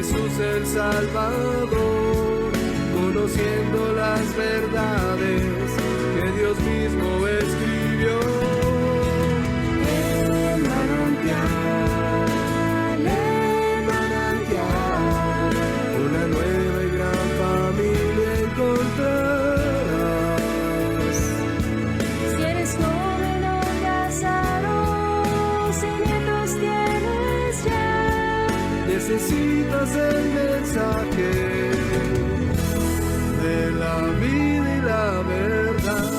Jesús el Salvador, conociendo las verdades que Dios mismo escribió. El manantial, una nueva y gran familia encontrarás. Si eres joven o casado, si nietos tienes ya, necesitas el mensaje de la vida y la verdad.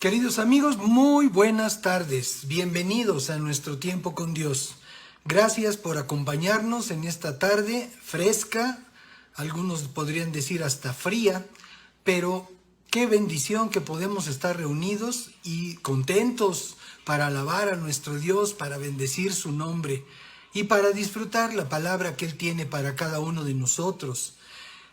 Queridos amigos, muy buenas tardes. Bienvenidos a nuestro tiempo con Dios. Gracias por acompañarnos en esta tarde fresca, algunos podrían decir hasta fría, pero qué bendición que podemos estar reunidos y contentos para alabar a nuestro Dios, para bendecir su nombre y para disfrutar la palabra que Él tiene para cada uno de nosotros.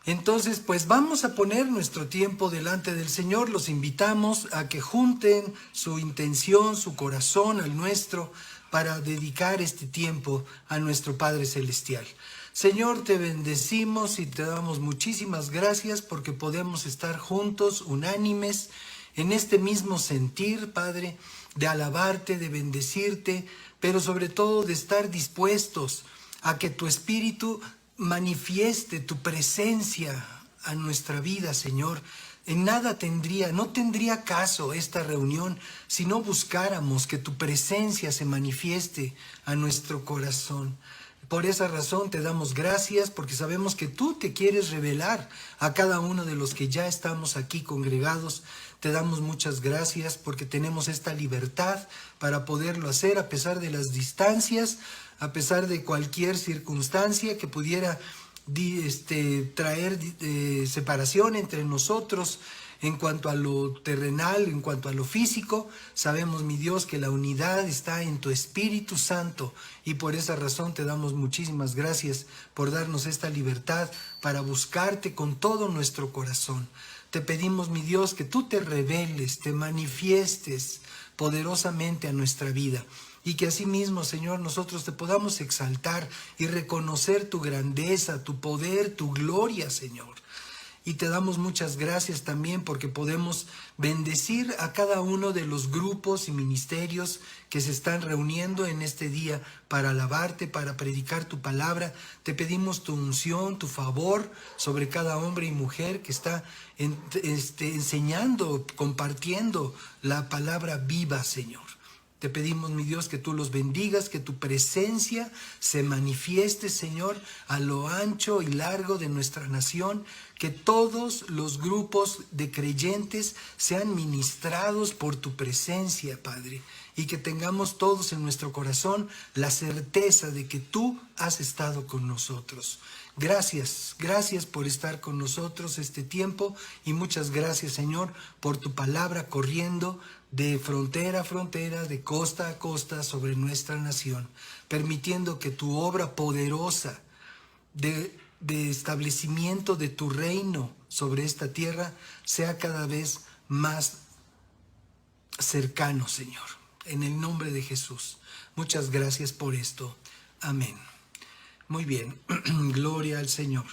Entonces, pues vamos a poner nuestro tiempo delante del Señor. Los invitamos a que junten su intención, su corazón al nuestro, para dedicar este tiempo a nuestro Padre Celestial. Señor, te bendecimos y te damos muchísimas gracias porque podemos estar juntos, unánimes, en este mismo sentir, Padre, de alabarte, de bendecirte, pero sobre todo de estar dispuestos a que tu Espíritu manifieste tu presencia a nuestra vida, Señor. En nada no tendría caso esta reunión si no buscáramos que tu presencia se manifieste a nuestro corazón. Por esa razón te damos gracias porque sabemos que tú te quieres revelar a cada uno de los que ya estamos aquí congregados. Te damos muchas gracias porque tenemos esta libertad para poderlo hacer a pesar de las distancias, a pesar de cualquier circunstancia que pudiera traer separación entre nosotros en cuanto a lo terrenal, en cuanto a lo físico. Sabemos, mi Dios, que la unidad está en tu Espíritu Santo y por esa razón te damos muchísimas gracias por darnos esta libertad para buscarte con todo nuestro corazón. Te pedimos, mi Dios, que tú te reveles, te manifiestes poderosamente a nuestra vida. Y que asimismo, Señor, nosotros te podamos exaltar y reconocer tu grandeza, tu poder, tu gloria, Señor. Y te damos muchas gracias también porque podemos bendecir a cada uno de los grupos y ministerios que se están reuniendo en este día para alabarte, para predicar tu palabra. Te pedimos tu unción, tu favor sobre cada hombre y mujer que está enseñando, compartiendo la palabra viva, Señor. Te pedimos, mi Dios, que tú los bendigas, que tu presencia se manifieste, Señor, a lo ancho y largo de nuestra nación, que todos los grupos de creyentes sean ministrados por tu presencia, Padre, y que tengamos todos en nuestro corazón la certeza de que tú has estado con nosotros. Gracias por estar con nosotros este tiempo y muchas gracias, Señor, por tu palabra corriendo de frontera a frontera, de costa a costa sobre nuestra nación, permitiendo que tu obra poderosa de establecimiento de tu reino sobre esta tierra sea cada vez más cercano, Señor. En el nombre de Jesús. Muchas gracias por esto. Amén. Muy bien. Gloria al Señor.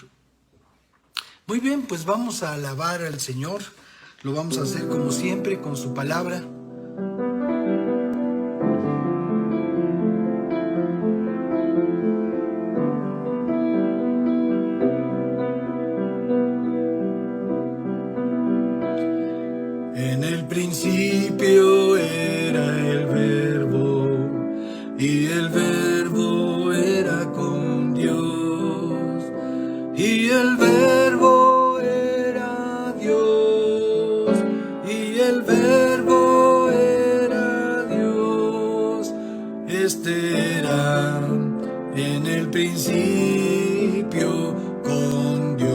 Muy bien, pues vamos a alabar al Señor. Lo vamos a hacer como siempre con su palabra. En el principio era el Verbo, y el Verbo era con Dios, y el Verbo era Dios, y el Verbo era Dios. Este era en el principio con Dios.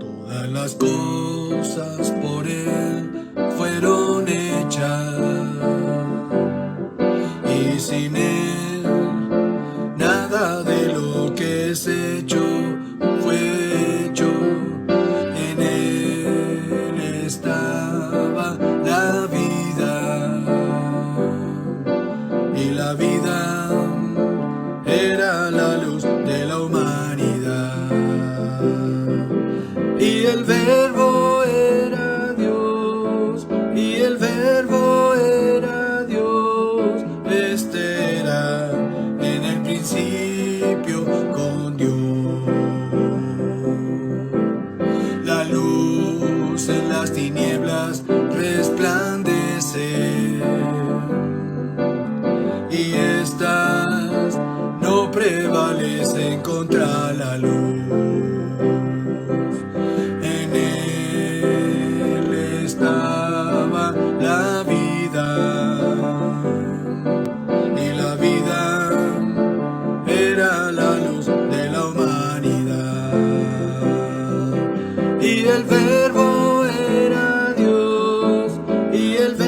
Todas las cosas por Él fueron hechas,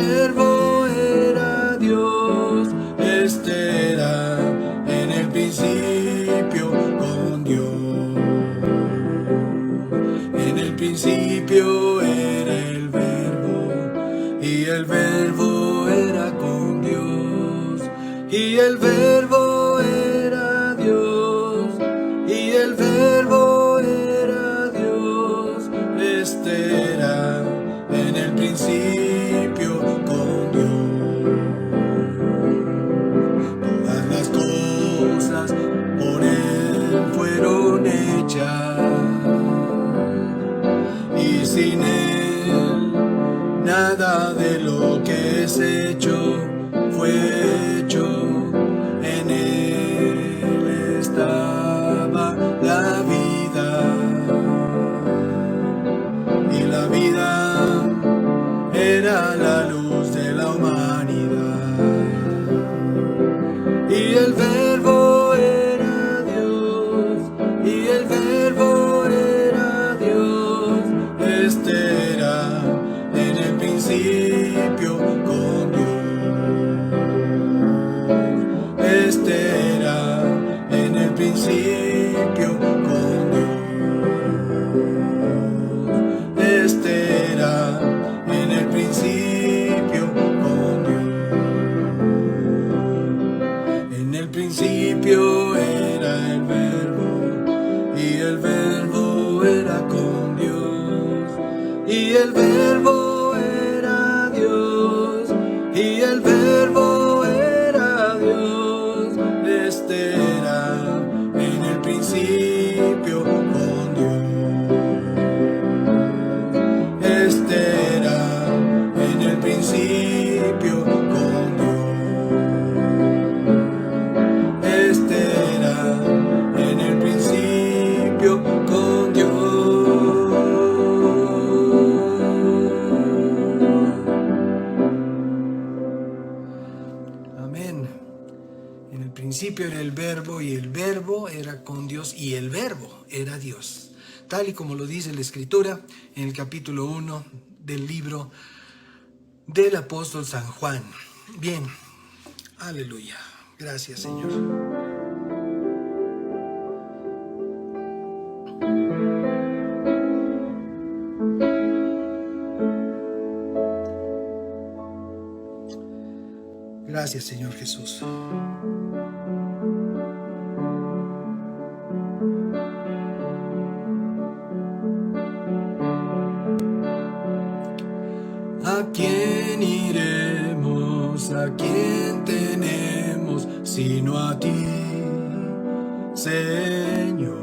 verbo era Dios, este era en el principio con Dios. En el principio era el verbo, y el verbo era con Dios, y el verbo era Dios, y el verbo era Dios, este era en el principio con Dios. Todas las cosas por Él fueron hechas, y sin Él nada de lo que es hecho fue hecho. En Él estaba la vida, y la vida era la luz de la humanidad. Y el verbo era Dios, y el verbo era Dios, este era en el principio con Dios, este era en el principio con Dios, este era en el principio con Dios. En el principio era el verbo, y el verbo era con Dios, y el verbo era Dios, y el verbo era Dios, este era en el principio con Dios, este era en el principio con Dios, este era en el principio con Dios. Amén. En el principio era el verbo, y el verbo era con Dios, y el verbo era Dios. Tal y como lo dice la Escritura en el capítulo 1 del libro del apóstol San Juan. Bien, aleluya. Gracias, Señor. Gracias, Señor Jesús. ¿A quién iremos? ¿A quién tenemos sino a ti, Señor?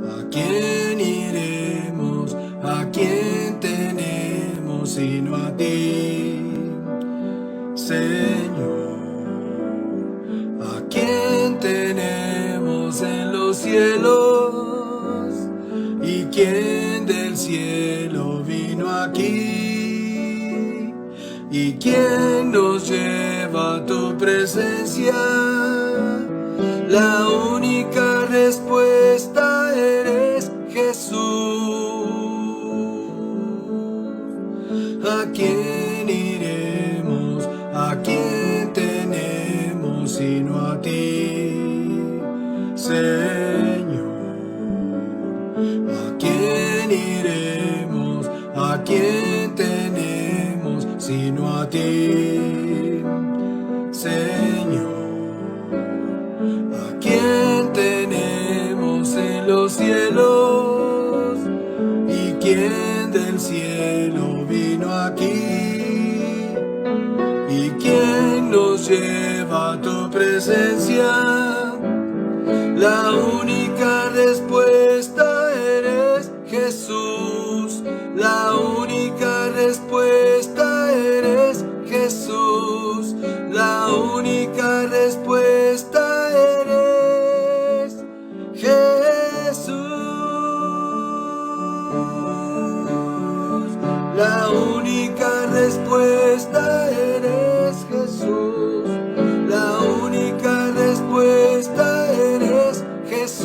¿A quién iremos? ¿A quién tenemos sino a ti, Señor? ¿A quién tenemos en los cielos? ¿Y quién del cielo vino aquí? ¿Y quién nos lleva a tu presencia? La única respuesta eres Jesús. ¿A quién iremos? ¿A quién tenemos sino a ti, Señor? ¿A quién iremos? ¿A quién tenemos sino a ti, Señor? ¿A quién tenemos en los cielos? ¿Y quién del cielo vino aquí? ¿Y quién nos lleva a tu presencia? La única respuesta eres Jesús. La única respuesta eres Jesús. La única respuesta eres Jesús. La única respuesta eres Jesús. La única respuesta eres Jesús.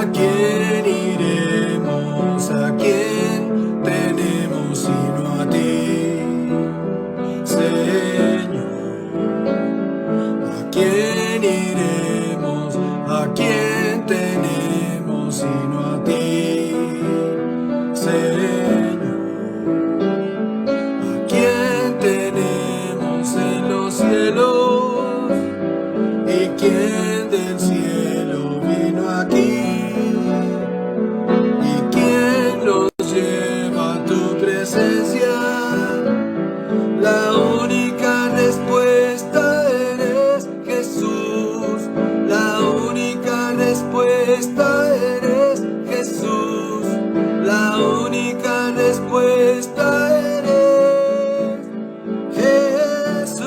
¿A quién iremos? ¿A quién tenemos sino a ti, Señor? ¿A quién iremos? ¿A quién tenemos sino a ti, Señor? ¿A quién tenemos en los cielos? ¿Y quién del cielo vino aquí? ¿Y quién nos lleva a tu presencia? La única respuesta eres Jesús. La única respuesta eres Jesús. La única respuesta eres Jesús.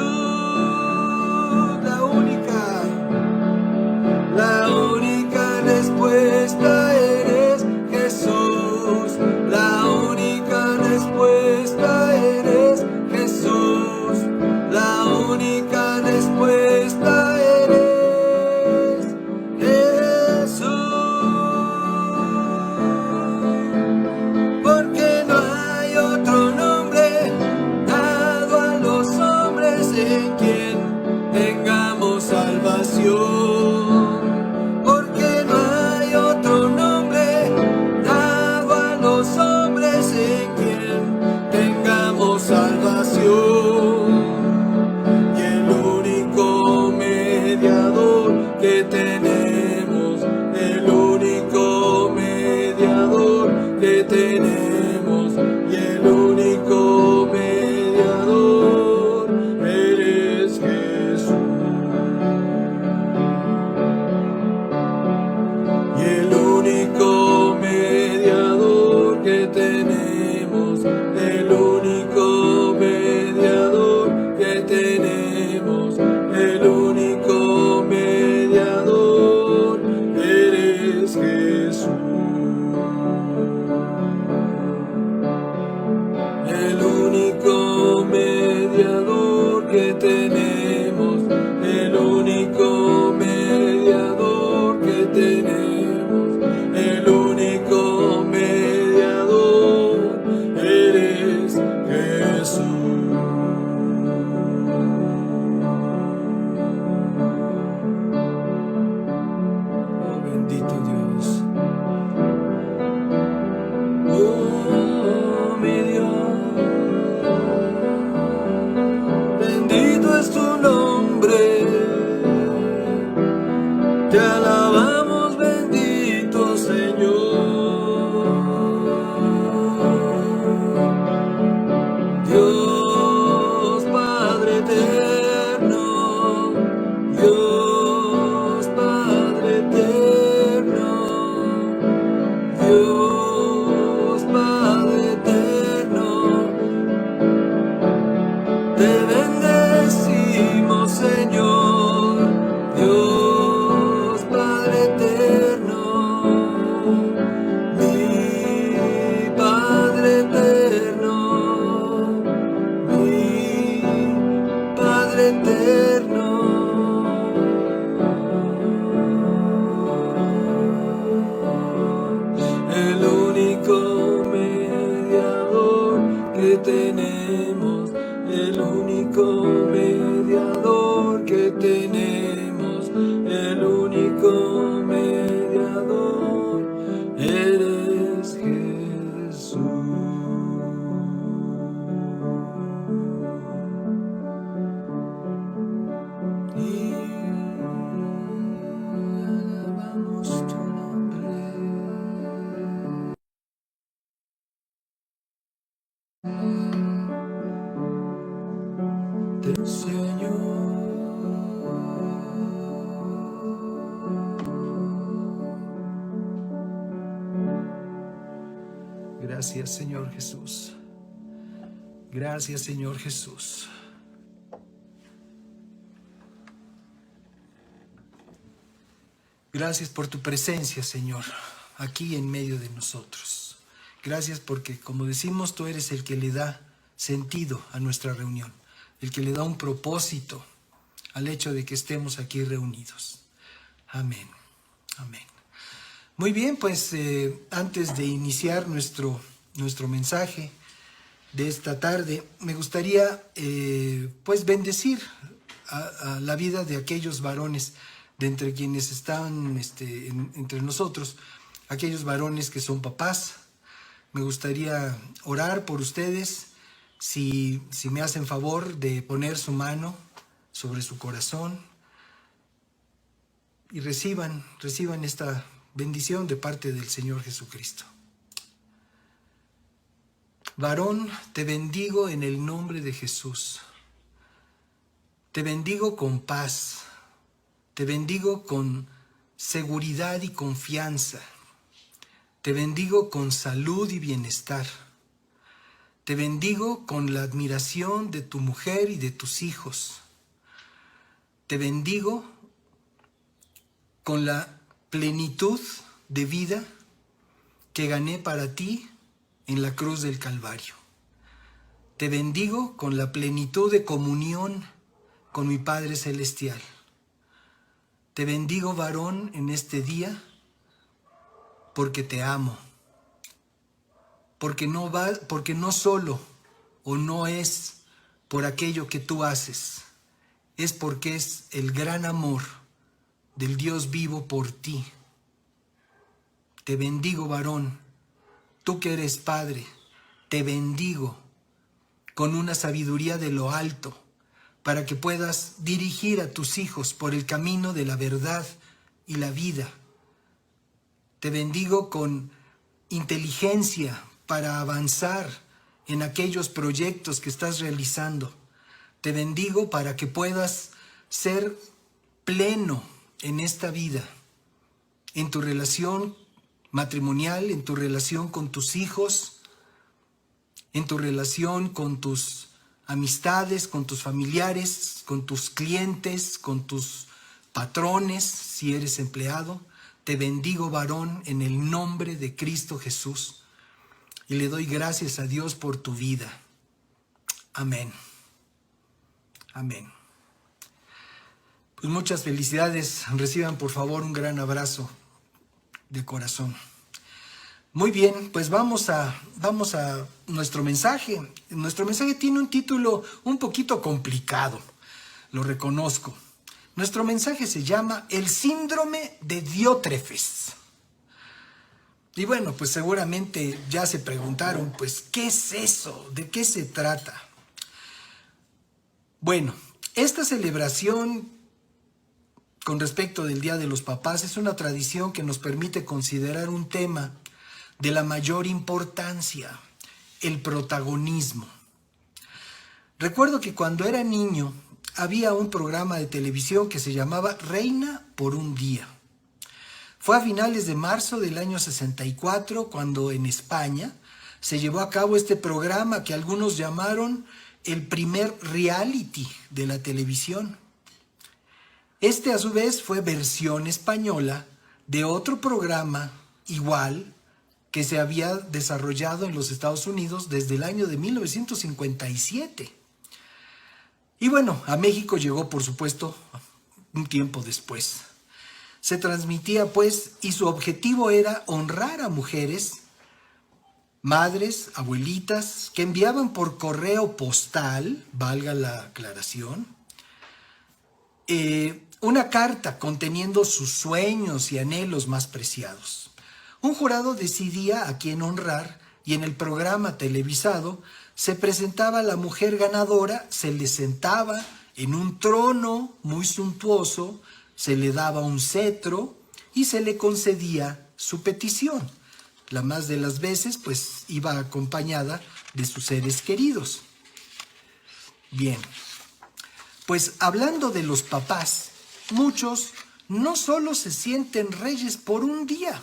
La única respuesta eres Jesús. La única respuesta eres Jesús. La única respuesta eres Jesús. Porque no hay otro nombre dado a los hombres en quien tengamos salvación. Porque no hay otro nombre dado a los hombres en quien tengamos salvación. Y el único mediador que tenemos, el único mediador que tenemos, y el único mediador eres Jesús. Y el único mediador que tenemos, el único mediador que tenemos, el único mediador eres Jesús. El único mediador que tenemos, el único mediador que tenemos, el único mediador eres Jesús. Oh, bendito Dios. Oh, mi Dios. Bendito es tu nombre. Te alabamos, bendito Señor. Dios Padre eterno, Dios Padre eterno, Dios Padre eterno. Te bendecimos, Señor, Dios Padre eterno, mi Padre eterno, mi Padre eterno. El único mediador que tenemos, el único mediador que tenemos, el único mediador eres Jesús. Y alabamos tu nombre. Gracias, Señor Jesús. Gracias, Señor Jesús. Gracias por tu presencia, Señor, aquí en medio de nosotros. Gracias porque, como decimos, tú eres el que le da sentido a nuestra reunión, el que le da un propósito al hecho de que estemos aquí reunidos. Amén. Amén. Muy bien, pues antes de iniciar nuestro mensaje de esta tarde, me gustaría pues bendecir a la vida de aquellos varones de entre quienes están entre nosotros, aquellos varones que son papás. Me gustaría orar por ustedes, si me hacen favor de poner su mano sobre su corazón y reciban esta bendición de parte del Señor Jesucristo. Varón, te bendigo en el nombre de Jesús. Te bendigo con paz. Te bendigo con seguridad y confianza. Te bendigo con salud y bienestar. Te bendigo con la admiración de tu mujer y de tus hijos. Te bendigo con la plenitud de vida que gané para ti en la cruz del Calvario. Te bendigo con la plenitud de comunión con mi Padre Celestial. Te bendigo, varón, en este día, porque te amo. Porque no solo o no es por aquello que tú haces, es porque es el gran amor del Dios vivo por ti. Te bendigo, varón, tú que eres padre, te bendigo con una sabiduría de lo alto, para que puedas dirigir a tus hijos por el camino de la verdad y la vida. Te bendigo con inteligencia para avanzar en aquellos proyectos que estás realizando. Te bendigo para que puedas ser pleno en esta vida, en tu relación matrimonial, en tu relación con tus hijos, en tu relación con tus amistades, con tus familiares, con tus clientes, con tus patrones, si eres empleado. Te bendigo, varón, en el nombre de Cristo Jesús, y le doy gracias a Dios por tu vida. Amén. Amén. Pues muchas felicidades. Reciban por favor un gran abrazo de corazón. Muy bien, pues vamos a nuestro mensaje. Nuestro mensaje tiene un título un poquito complicado, lo reconozco. Nuestro mensaje se llama El síndrome de Diótrefes. Y bueno, pues seguramente ya se preguntaron, pues, ¿qué es eso? ¿De qué se trata? Bueno, esta celebración con respecto del Día de los Papás es una tradición que nos permite considerar un tema de la mayor importancia, el protagonismo. Recuerdo que cuando era niño había un programa de televisión que se llamaba Reina por un Día. Fue a finales de marzo del año 64 cuando en España se llevó a cabo este programa que algunos llamaron el primer reality de la televisión. Este a su vez fue versión española de otro programa igual que se había desarrollado en los Estados Unidos desde el año de 1957. Y bueno, a México llegó, por supuesto, un tiempo después. Se transmitía, pues, y su objetivo era honrar a mujeres, madres, abuelitas, que enviaban por correo postal, valga la aclaración, una carta conteniendo sus sueños y anhelos más preciados. Un jurado decidía a quién honrar y en el programa televisado se presentaba a la mujer ganadora, se le sentaba en un trono muy suntuoso, se le daba un cetro y se le concedía su petición. La más de las veces, pues, iba acompañada de sus seres queridos. Bien, pues hablando de los papás, muchos no solo se sienten reyes por un día,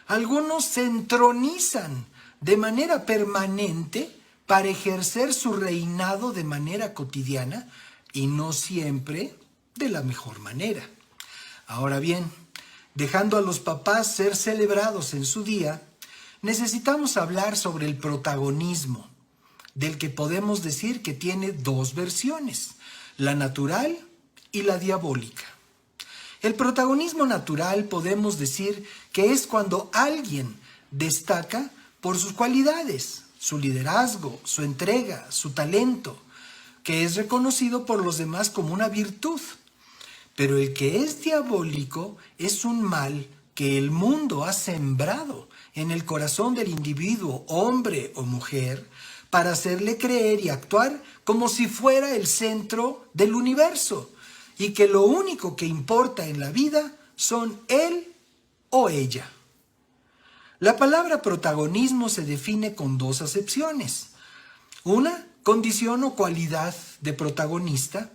algunos se entronizan de manera permanente para ejercer su reinado de manera cotidiana y no siempre de la mejor manera. Ahora bien, dejando a los papás ser celebrados en su día, necesitamos hablar sobre el protagonismo, del que podemos decir que tiene dos versiones, la natural y la diabólica. El protagonismo natural podemos decir que es cuando alguien destaca por sus cualidades, su liderazgo, su entrega, su talento, que es reconocido por los demás como una virtud. Pero el que es diabólico es un mal que el mundo ha sembrado en el corazón del individuo, hombre o mujer, para hacerle creer y actuar como si fuera el centro del universo y que lo único que importa en la vida son él o ella. La palabra protagonismo se define con dos acepciones. Una, condición o cualidad de protagonista,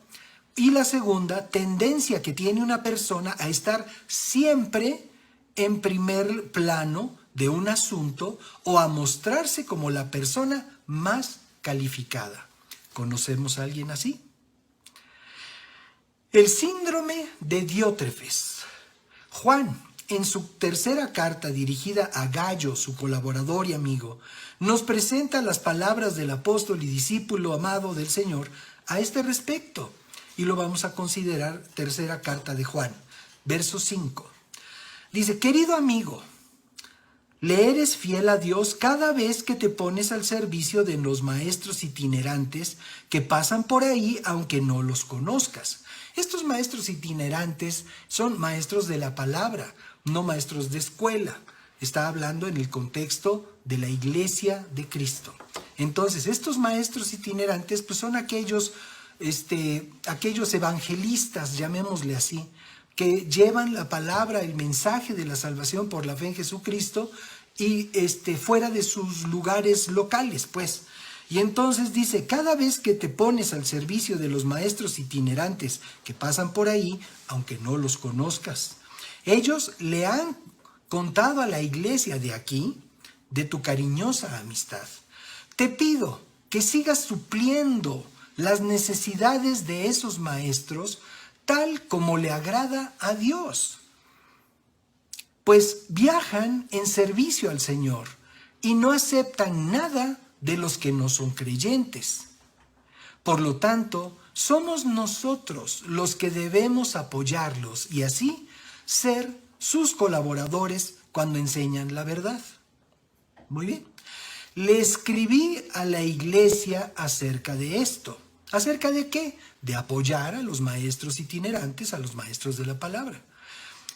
y la segunda, tendencia que tiene una persona a estar siempre en primer plano de un asunto o a mostrarse como la persona más calificada. ¿Conocemos a alguien así? El síndrome de Diótrefes. Juan, en su tercera carta dirigida a Gallo, su colaborador y amigo, nos presenta las palabras del apóstol y discípulo amado del Señor a este respecto. Y lo vamos a considerar tercera carta de Juan, verso 5. Dice, querido amigo, le eres fiel a Dios cada vez que te pones al servicio de los maestros itinerantes que pasan por ahí aunque no los conozcas. Estos maestros itinerantes son maestros de la palabra, no maestros de escuela. Está hablando en el contexto de la iglesia de Cristo. Entonces, estos maestros itinerantes pues son aquellos evangelistas, llamémosle así, que llevan la palabra, el mensaje de la salvación por la fe en Jesucristo y fuera de sus lugares locales, pues. Y entonces dice, cada vez que te pones al servicio de los maestros itinerantes que pasan por ahí, aunque no los conozcas, ellos le han contado a la iglesia de aquí de tu cariñosa amistad. Te pido que sigas supliendo las necesidades de esos maestros tal como le agrada a Dios. Pues viajan en servicio al Señor y no aceptan nada de los que no son creyentes. Por lo tanto, somos nosotros los que debemos apoyarlos y así ser sus colaboradores cuando enseñan la verdad. Muy bien. Le escribí a la iglesia acerca de esto. ¿Acerca de qué? De apoyar a los maestros itinerantes, a los maestros de la palabra.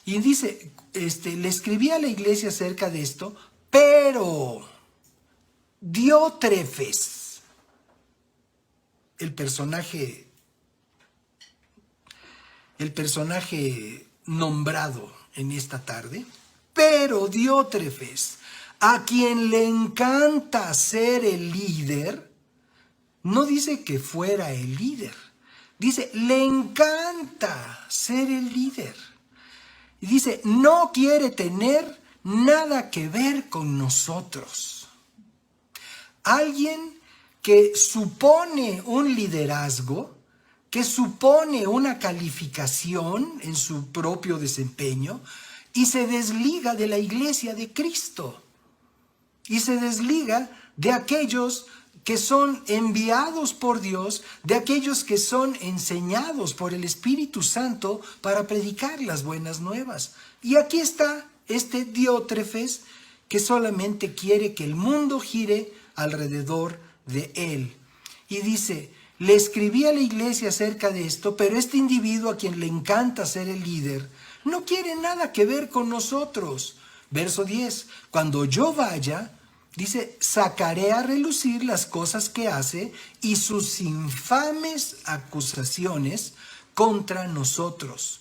Y dice, le escribí a la iglesia acerca de esto, pero Diótrefes, el personaje nombrado en esta tarde, pero Diótrefes, a quien le encanta ser el líder, no dice que fuera el líder, dice, le encanta ser el líder. Y dice, no quiere tener nada que ver con nosotros. Alguien que supone un liderazgo, que supone una calificación en su propio desempeño y se desliga de la iglesia de Cristo. Y se desliga de aquellos que son enviados por Dios, de aquellos que son enseñados por el Espíritu Santo para predicar las buenas nuevas. Y aquí está este Diótrefes que solamente quiere que el mundo gire alrededor de él. Y dice, le escribí a la iglesia acerca de esto, pero este individuo a quien le encanta ser el líder, no quiere nada que ver con nosotros. Verso 10, cuando yo vaya, dice, sacaré a relucir las cosas que hace y sus infames acusaciones contra nosotros.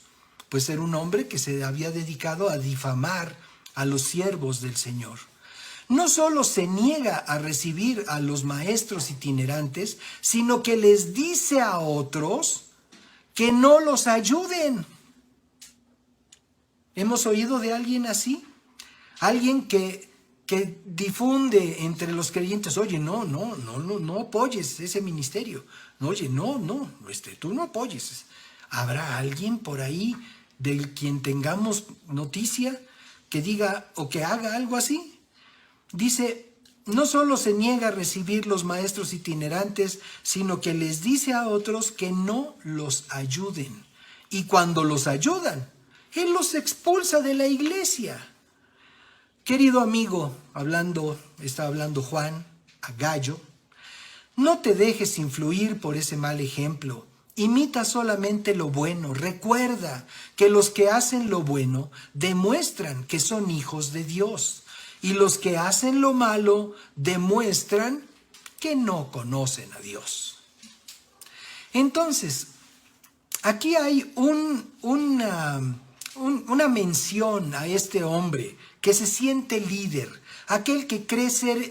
Pues era un hombre que se había dedicado a difamar a los siervos del Señor. No solo se niega a recibir a los maestros itinerantes, sino que les dice a otros que no los ayuden. ¿Hemos oído de alguien así? Alguien que difunde entre los creyentes, oye, no apoyes ese ministerio. No, oye, tú no apoyes. ¿Habrá alguien por ahí del quien tengamos noticia que diga o que haga algo así? Dice, no solo se niega a recibir los maestros itinerantes, sino que les dice a otros que no los ayuden. Y cuando los ayudan, Él los expulsa de la iglesia. Querido amigo, está hablando Juan a Gallo, no te dejes influir por ese mal ejemplo. Imita solamente lo bueno. Recuerda que los que hacen lo bueno demuestran que son hijos de Dios. Y los que hacen lo malo demuestran que no conocen a Dios. Entonces, aquí hay una mención a este hombre que se siente líder, aquel que cree ser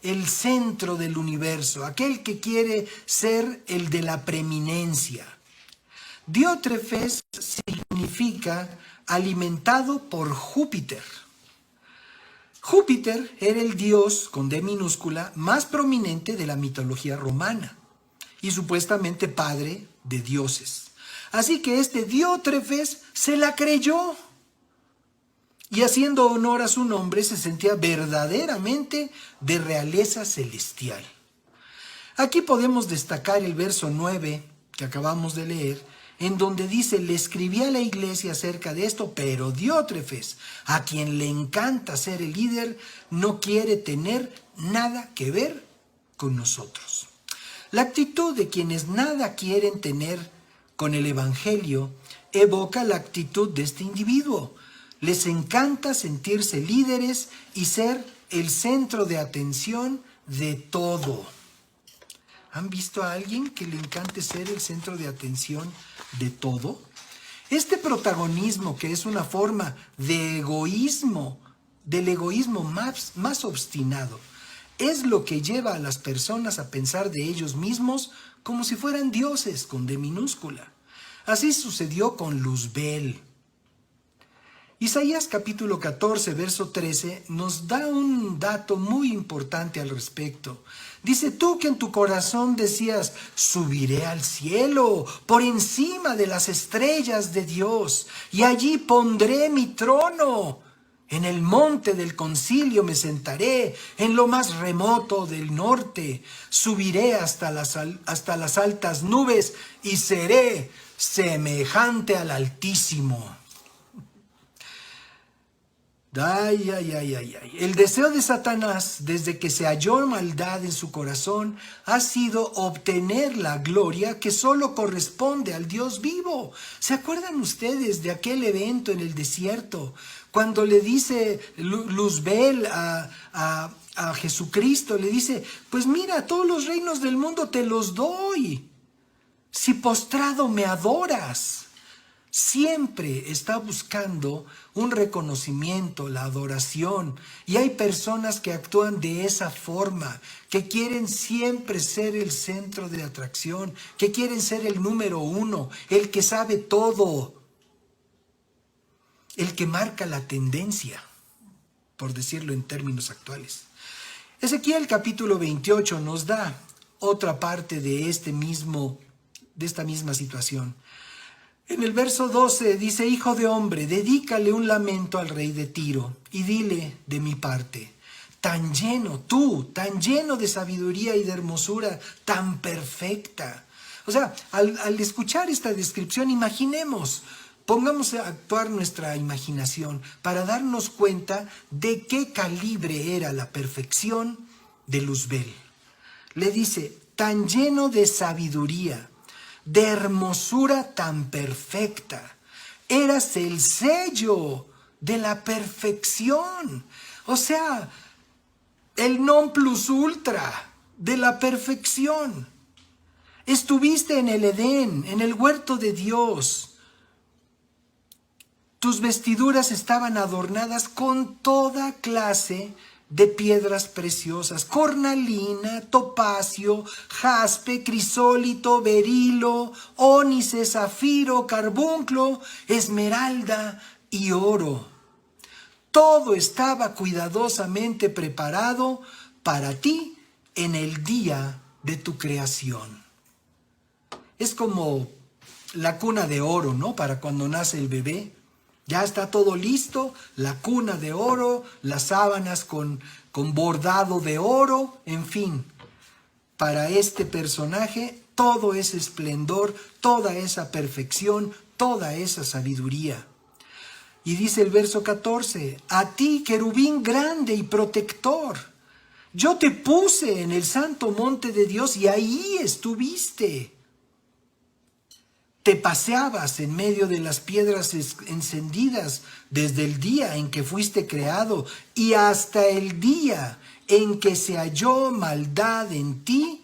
el centro del universo, aquel que quiere ser el de la preeminencia. Diótrefes significa alimentado por Júpiter. Júpiter era el dios, con D minúscula, más prominente de la mitología romana y supuestamente padre de dioses. Así que este Diótrefes se la creyó y haciendo honor a su nombre se sentía verdaderamente de realeza celestial. Aquí podemos destacar el verso 9 que acabamos de leer, en donde dice, le escribí a la iglesia acerca de esto, pero Diótrefes, a quien le encanta ser el líder, no quiere tener nada que ver con nosotros. La actitud de quienes nada quieren tener con el evangelio evoca la actitud de este individuo. Les encanta sentirse líderes y ser el centro de atención de todo. ¿Han visto a alguien que le encante ser el centro de atención de todo? Este protagonismo, que es una forma de egoísmo, del egoísmo más obstinado, es lo que lleva a las personas a pensar de ellos mismos como si fueran dioses con D minúscula. Así sucedió con Luzbel. Isaías capítulo 14, verso 13, nos da un dato muy importante al respecto. Dice, tú que en tu corazón decías, subiré al cielo, por encima de las estrellas de Dios, y allí pondré mi trono. En el monte del concilio me sentaré, en lo más remoto del norte. Subiré hasta las altas nubes y seré semejante al Altísimo. Ay. El deseo de Satanás, desde que se halló maldad en su corazón, ha sido obtener la gloria que solo corresponde al Dios vivo. ¿Se acuerdan ustedes de aquel evento en el desierto? Cuando le dice Luzbel a Jesucristo, le dice, pues mira, todos los reinos del mundo te los doy, si postrado me adoras. Siempre está buscando un reconocimiento, la adoración. Y hay personas que actúan de esa forma, que quieren siempre ser el centro de atracción, que quieren ser el número uno, el que sabe todo, el que marca la tendencia, por decirlo en términos actuales. Ezequiel capítulo 28 nos da otra parte de esta misma situación. En el verso 12 dice, hijo de hombre, dedícale un lamento al rey de Tiro y dile de mi parte, tan lleno de sabiduría y de hermosura, tan perfecta. O sea, al escuchar esta descripción, pongamos a actuar nuestra imaginación para darnos cuenta de qué calibre era la perfección de Luzbel. Le dice, tan lleno de sabiduría, de hermosura tan perfecta. Eras el sello de la perfección. O sea, el non plus ultra de la perfección. Estuviste en el Edén, en el huerto de Dios. Tus vestiduras estaban adornadas con toda clase de piedras preciosas, cornalina, topacio, jaspe, crisólito, berilo, ónice, zafiro, carbunclo, esmeralda y oro. Todo estaba cuidadosamente preparado para ti en el día de tu creación. Es como la cuna de oro, ¿no? Para cuando nace el bebé. Ya está todo listo, la cuna de oro, las sábanas con bordado de oro, en fin. Para este personaje, todo ese esplendor, toda esa perfección, toda esa sabiduría. Y dice el verso 14, a ti, querubín grande y protector, yo te puse en el santo monte de Dios y ahí estuviste. Te paseabas en medio de las piedras encendidas desde el día en que fuiste creado y hasta el día en que se halló maldad en ti,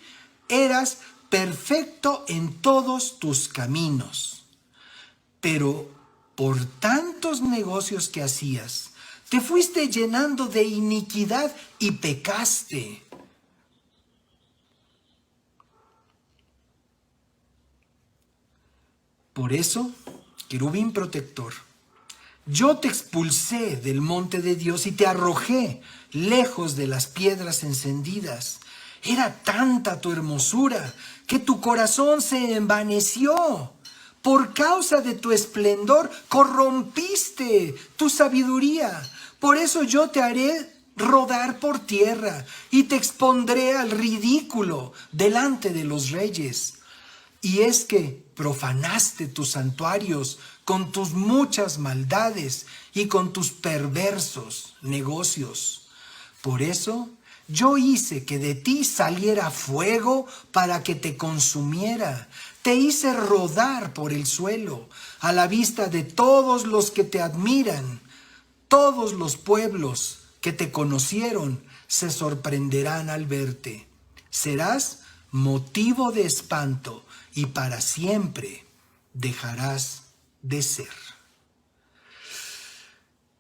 eras perfecto en todos tus caminos. Pero por tantos negocios que hacías, te fuiste llenando de iniquidad y pecaste. Por eso, querubín protector, yo te expulsé del monte de Dios y te arrojé lejos de las piedras encendidas. Era tanta tu hermosura que tu corazón se envaneció. Por causa de tu esplendor corrompiste tu sabiduría. Por eso yo te haré rodar por tierra y te expondré al ridículo delante de los reyes. Y es que profanaste tus santuarios con tus muchas maldades y con tus perversos negocios. Por eso yo hice que de ti saliera fuego para que te consumiera. Te hice rodar por el suelo a la vista de todos los que te admiran. Todos los pueblos que te conocieron se sorprenderán al verte. Serás motivo de espanto y para siempre dejarás de ser.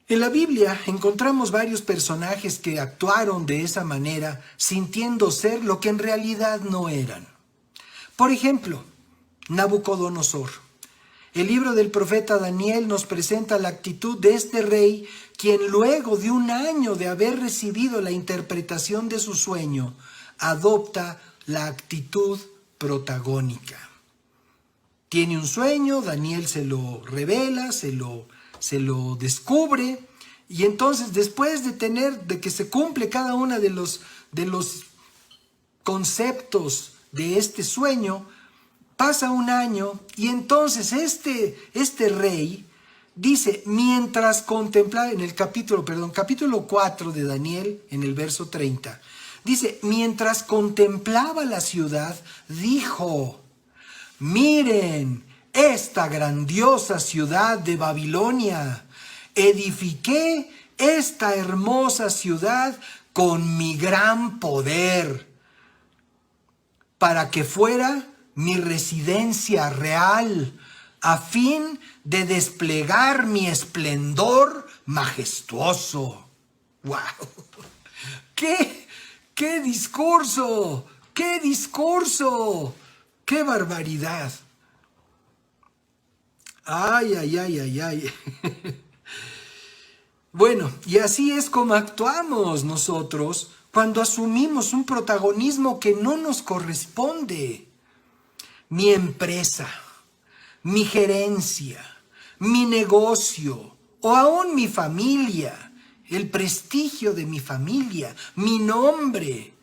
En la Biblia encontramos varios personajes que actuaron de esa manera, sintiendo ser lo que en realidad no eran. Por ejemplo, Nabucodonosor. El libro del profeta Daniel nos presenta la actitud de este rey, quien luego de un año de haber recibido la interpretación de su sueño, adopta la actitud protagónica. Tiene un sueño, Daniel se lo revela, se lo descubre, y entonces después de que se cumple cada uno de los conceptos de este sueño, pasa un año y entonces este rey dice, mientras contemplaba, en el capítulo 4 de Daniel, en el verso 30, dice, mientras contemplaba la ciudad, dijo, miren esta grandiosa ciudad de Babilonia, edifiqué esta hermosa ciudad con mi gran poder, para que fuera mi residencia real, a fin de desplegar mi esplendor majestuoso. ¡Wow! ¡Qué discurso! ¡Qué discurso! ¡Qué barbaridad! ¡Ay, ay, ay, ay, ay! Bueno, y así es como actuamos nosotros cuando asumimos un protagonismo que no nos corresponde. Mi empresa, mi gerencia, mi negocio o aún mi familia, el prestigio de mi familia, mi nombre,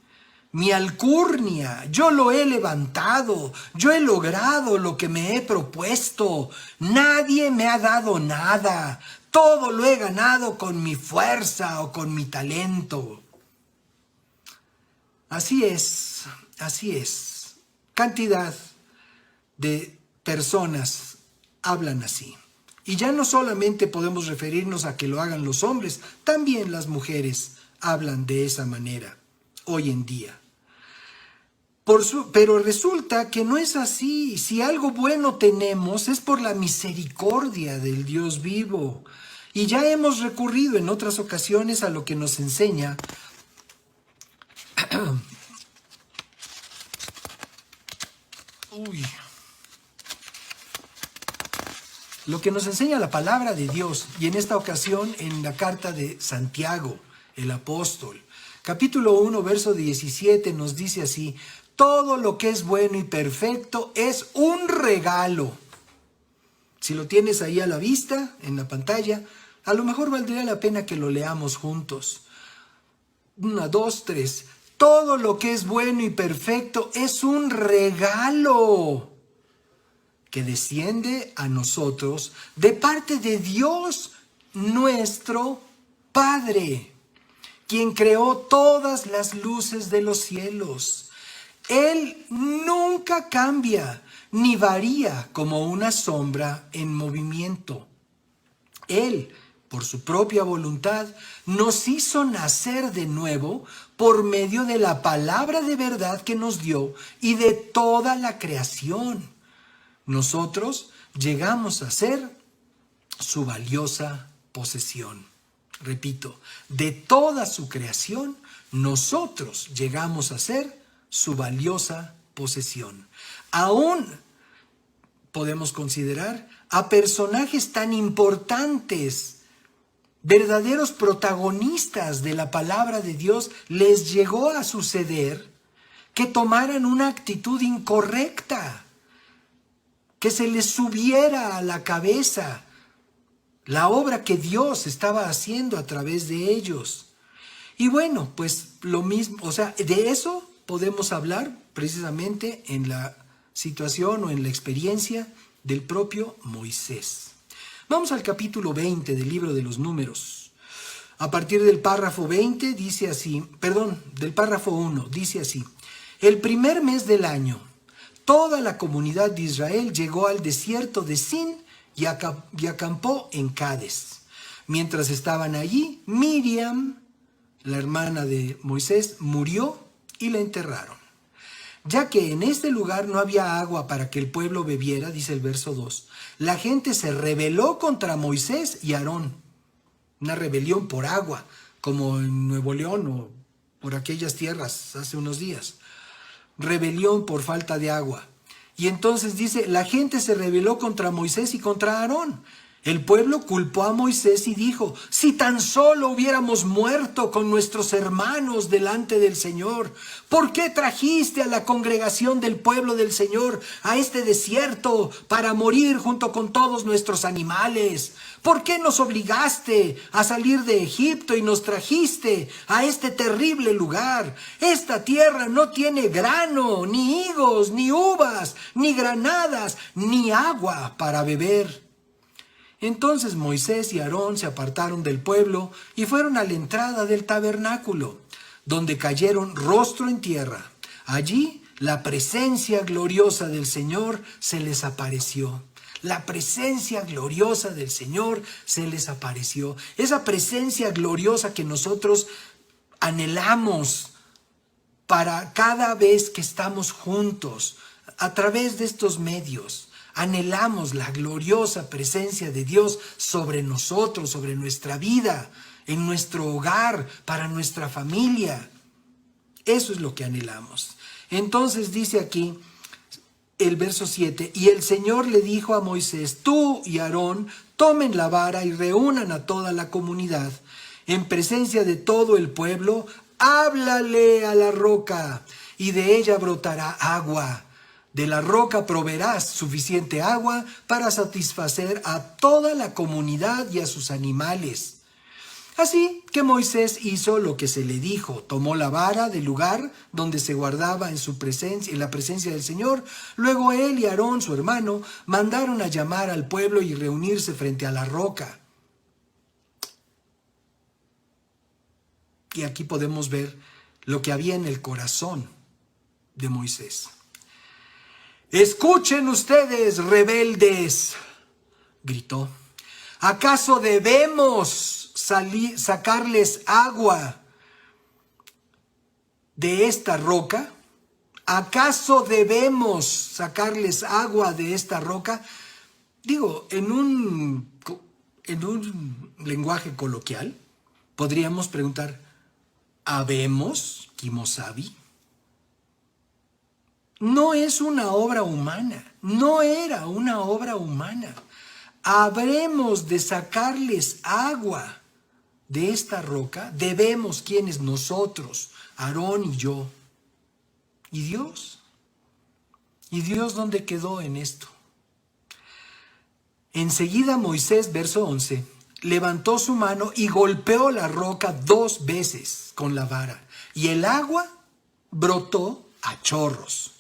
mi alcurnia, yo lo he levantado, yo he logrado lo que me he propuesto, nadie me ha dado nada, todo lo he ganado con mi fuerza o con mi talento. Así es, cantidad de personas hablan así. Y ya no solamente podemos referirnos a que lo hagan los hombres, también las hablan de esa manera hoy en día. Pero resulta que no es así. Si algo bueno tenemos es por la misericordia del Dios vivo. Y ya hemos recurrido en otras ocasiones a lo que nos enseña lo que nos enseña la palabra de Dios, y en esta ocasión en la carta de Santiago, el apóstol. Capítulo 1, verso 17 nos dice así, todo lo que es bueno y perfecto es un regalo. Si lo tienes ahí a la vista, en la pantalla, a lo mejor valdría la pena que lo leamos juntos. 1, 2, 3. Todo lo que es bueno y perfecto es un regalo que desciende a nosotros de parte de Dios, nuestro Padre, quien creó todas las luces de los cielos. Él nunca cambia ni varía como una sombra en movimiento. Él, por su propia voluntad, nos hizo nacer de nuevo por medio de la palabra de verdad que nos dio y de toda la creación. Nosotros llegamos a ser su valiosa posesión. Repito, de toda su creación, nosotros llegamos a ser su valiosa posesión. Aún podemos considerar a personajes tan importantes, verdaderos protagonistas de la palabra de Dios, les llegó a suceder que tomaran una actitud incorrecta, que se les subiera a la cabeza la obra que Dios estaba haciendo a través de ellos. Y bueno, pues lo mismo, o sea, de eso podemos hablar precisamente en la situación o en la experiencia del propio Moisés. Vamos al capítulo 20 del libro de los Números. A partir del párrafo 20 dice así, del párrafo 1 dice así: el primer mes del año, toda la comunidad de Israel llegó al desierto de Sin y acampó en Cades. Mientras estaban allí, Miriam, la hermana de Moisés, murió y la enterraron. Ya que en este lugar no había agua para que el pueblo bebiera, dice el verso 2, la gente se rebeló contra Moisés y Aarón. Una rebelión por agua, como en Nuevo León o por aquellas tierras hace unos días. Rebelión por falta de agua. Y entonces dice, la gente se rebeló contra Moisés y contra Aarón. El pueblo culpó a Moisés y dijo, si tan solo hubiéramos muerto con nuestros hermanos delante del Señor, ¿por qué trajiste a la congregación del pueblo del Señor a este desierto para morir junto con todos nuestros animales? ¿Por qué nos obligaste a salir de Egipto y nos trajiste a este terrible lugar? Esta tierra no tiene grano, ni higos, ni uvas, ni granadas, ni agua para beber. Entonces Moisés y Aarón se apartaron del pueblo y fueron a la entrada del tabernáculo, donde cayeron rostro en tierra. Allí la presencia gloriosa del Señor se les apareció. La presencia gloriosa del Señor se les apareció. Esa presencia gloriosa que nosotros anhelamos para cada vez que estamos juntos a través de estos medios. Anhelamos la gloriosa presencia de Dios sobre nosotros, sobre nuestra vida, en nuestro hogar, para nuestra familia. Eso es lo que anhelamos. Entonces dice aquí el verso 7, y el Señor le dijo a Moisés, tú y Aarón tomen la vara y reúnan a toda la comunidad. En presencia de todo el pueblo, háblale a la roca y de ella brotará agua. De la roca proveerás suficiente agua para satisfacer a toda la comunidad y a sus animales. Así que Moisés hizo lo que se le dijo, tomó la vara del lugar donde se guardaba en la presencia del Señor. Luego él y Aarón, su hermano, mandaron a llamar al pueblo y reunirse frente a la roca. Y aquí podemos ver lo que había en el corazón de Moisés. Escuchen ustedes, rebeldes, gritó. ¿Acaso debemos sacarles agua de esta roca? ¿Acaso debemos sacarles agua de esta roca? Digo, en un lenguaje coloquial, podríamos preguntar, ¿habemos kimosabi? No es una obra humana, no era una obra humana. ¿Habremos de sacarles agua de esta roca? Debemos, ¿quiénes? Nosotros, Aarón y yo. ¿Y Dios? ¿Y Dios dónde quedó en esto? Enseguida Moisés, verso 11, levantó su mano y golpeó la roca 2 veces con la vara, y el agua brotó a chorros.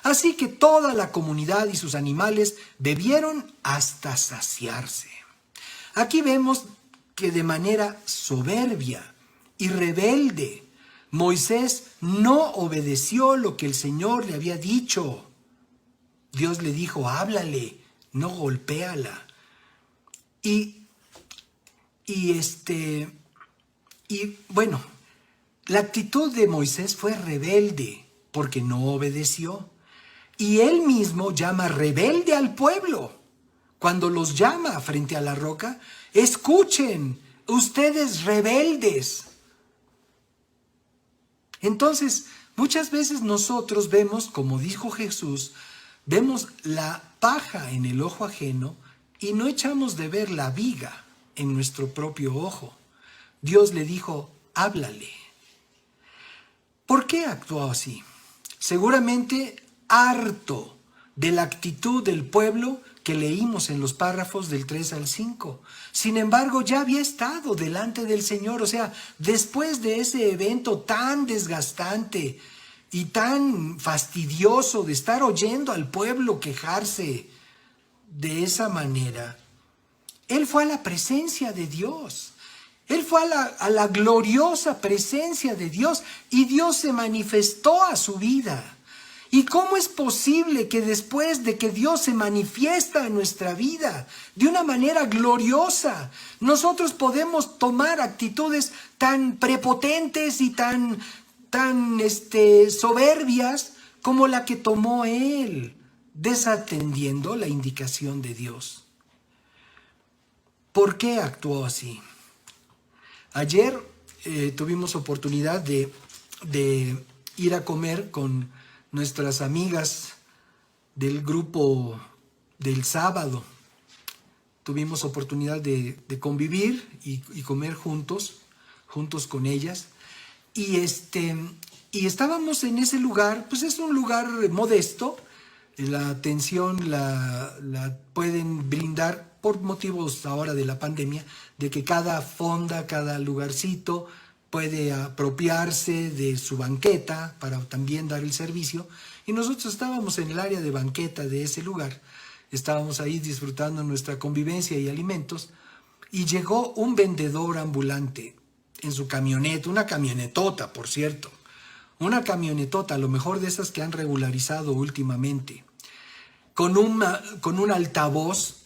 Así que toda la comunidad y sus animales bebieron hasta saciarse. Aquí vemos que de manera soberbia y rebelde Moisés no obedeció lo que el Señor le había dicho. Dios le dijo, háblale, no golpéala. Y bueno, la actitud de Moisés fue rebelde porque no obedeció. Y él mismo llama rebelde al pueblo. Cuando los llama frente a la roca, escuchen, ustedes rebeldes. Entonces, muchas veces nosotros vemos, como dijo Jesús, vemos la paja en el ojo ajeno y no echamos de ver la viga en nuestro propio ojo. Dios le dijo, háblale. ¿Por qué actuó así? Seguramente harto de la actitud del pueblo que leímos en los párrafos del 3 al 5. Sin embargo, ya había estado delante del Señor. O sea, después de ese evento tan desgastante y tan fastidioso de estar oyendo al pueblo quejarse de esa manera, él fue a la presencia de Dios. Él fue a la gloriosa presencia de Dios y Dios se manifestó a su vida. ¿Y cómo es posible que después de que Dios se manifiesta en nuestra vida de una manera gloriosa, nosotros podemos tomar actitudes tan prepotentes y tan soberbias como la que tomó él, desatendiendo la indicación de Dios? ¿Por qué actuó así? Ayer tuvimos oportunidad de ir a comer con nuestras amigas del grupo del sábado. Tuvimos oportunidad de convivir y comer juntos con ellas. Y estábamos en ese lugar, pues es un lugar modesto. La atención la pueden brindar por motivos ahora de la pandemia, de que cada fonda, cada lugarcito puede apropiarse de su banqueta para también dar el servicio. Y nosotros estábamos en el área de banqueta de ese lugar. Estábamos ahí disfrutando nuestra convivencia y alimentos. Y llegó un vendedor ambulante en su camioneta, una camionetota, por cierto. Una camionetota, a lo mejor de esas que han regularizado últimamente. Con un altavoz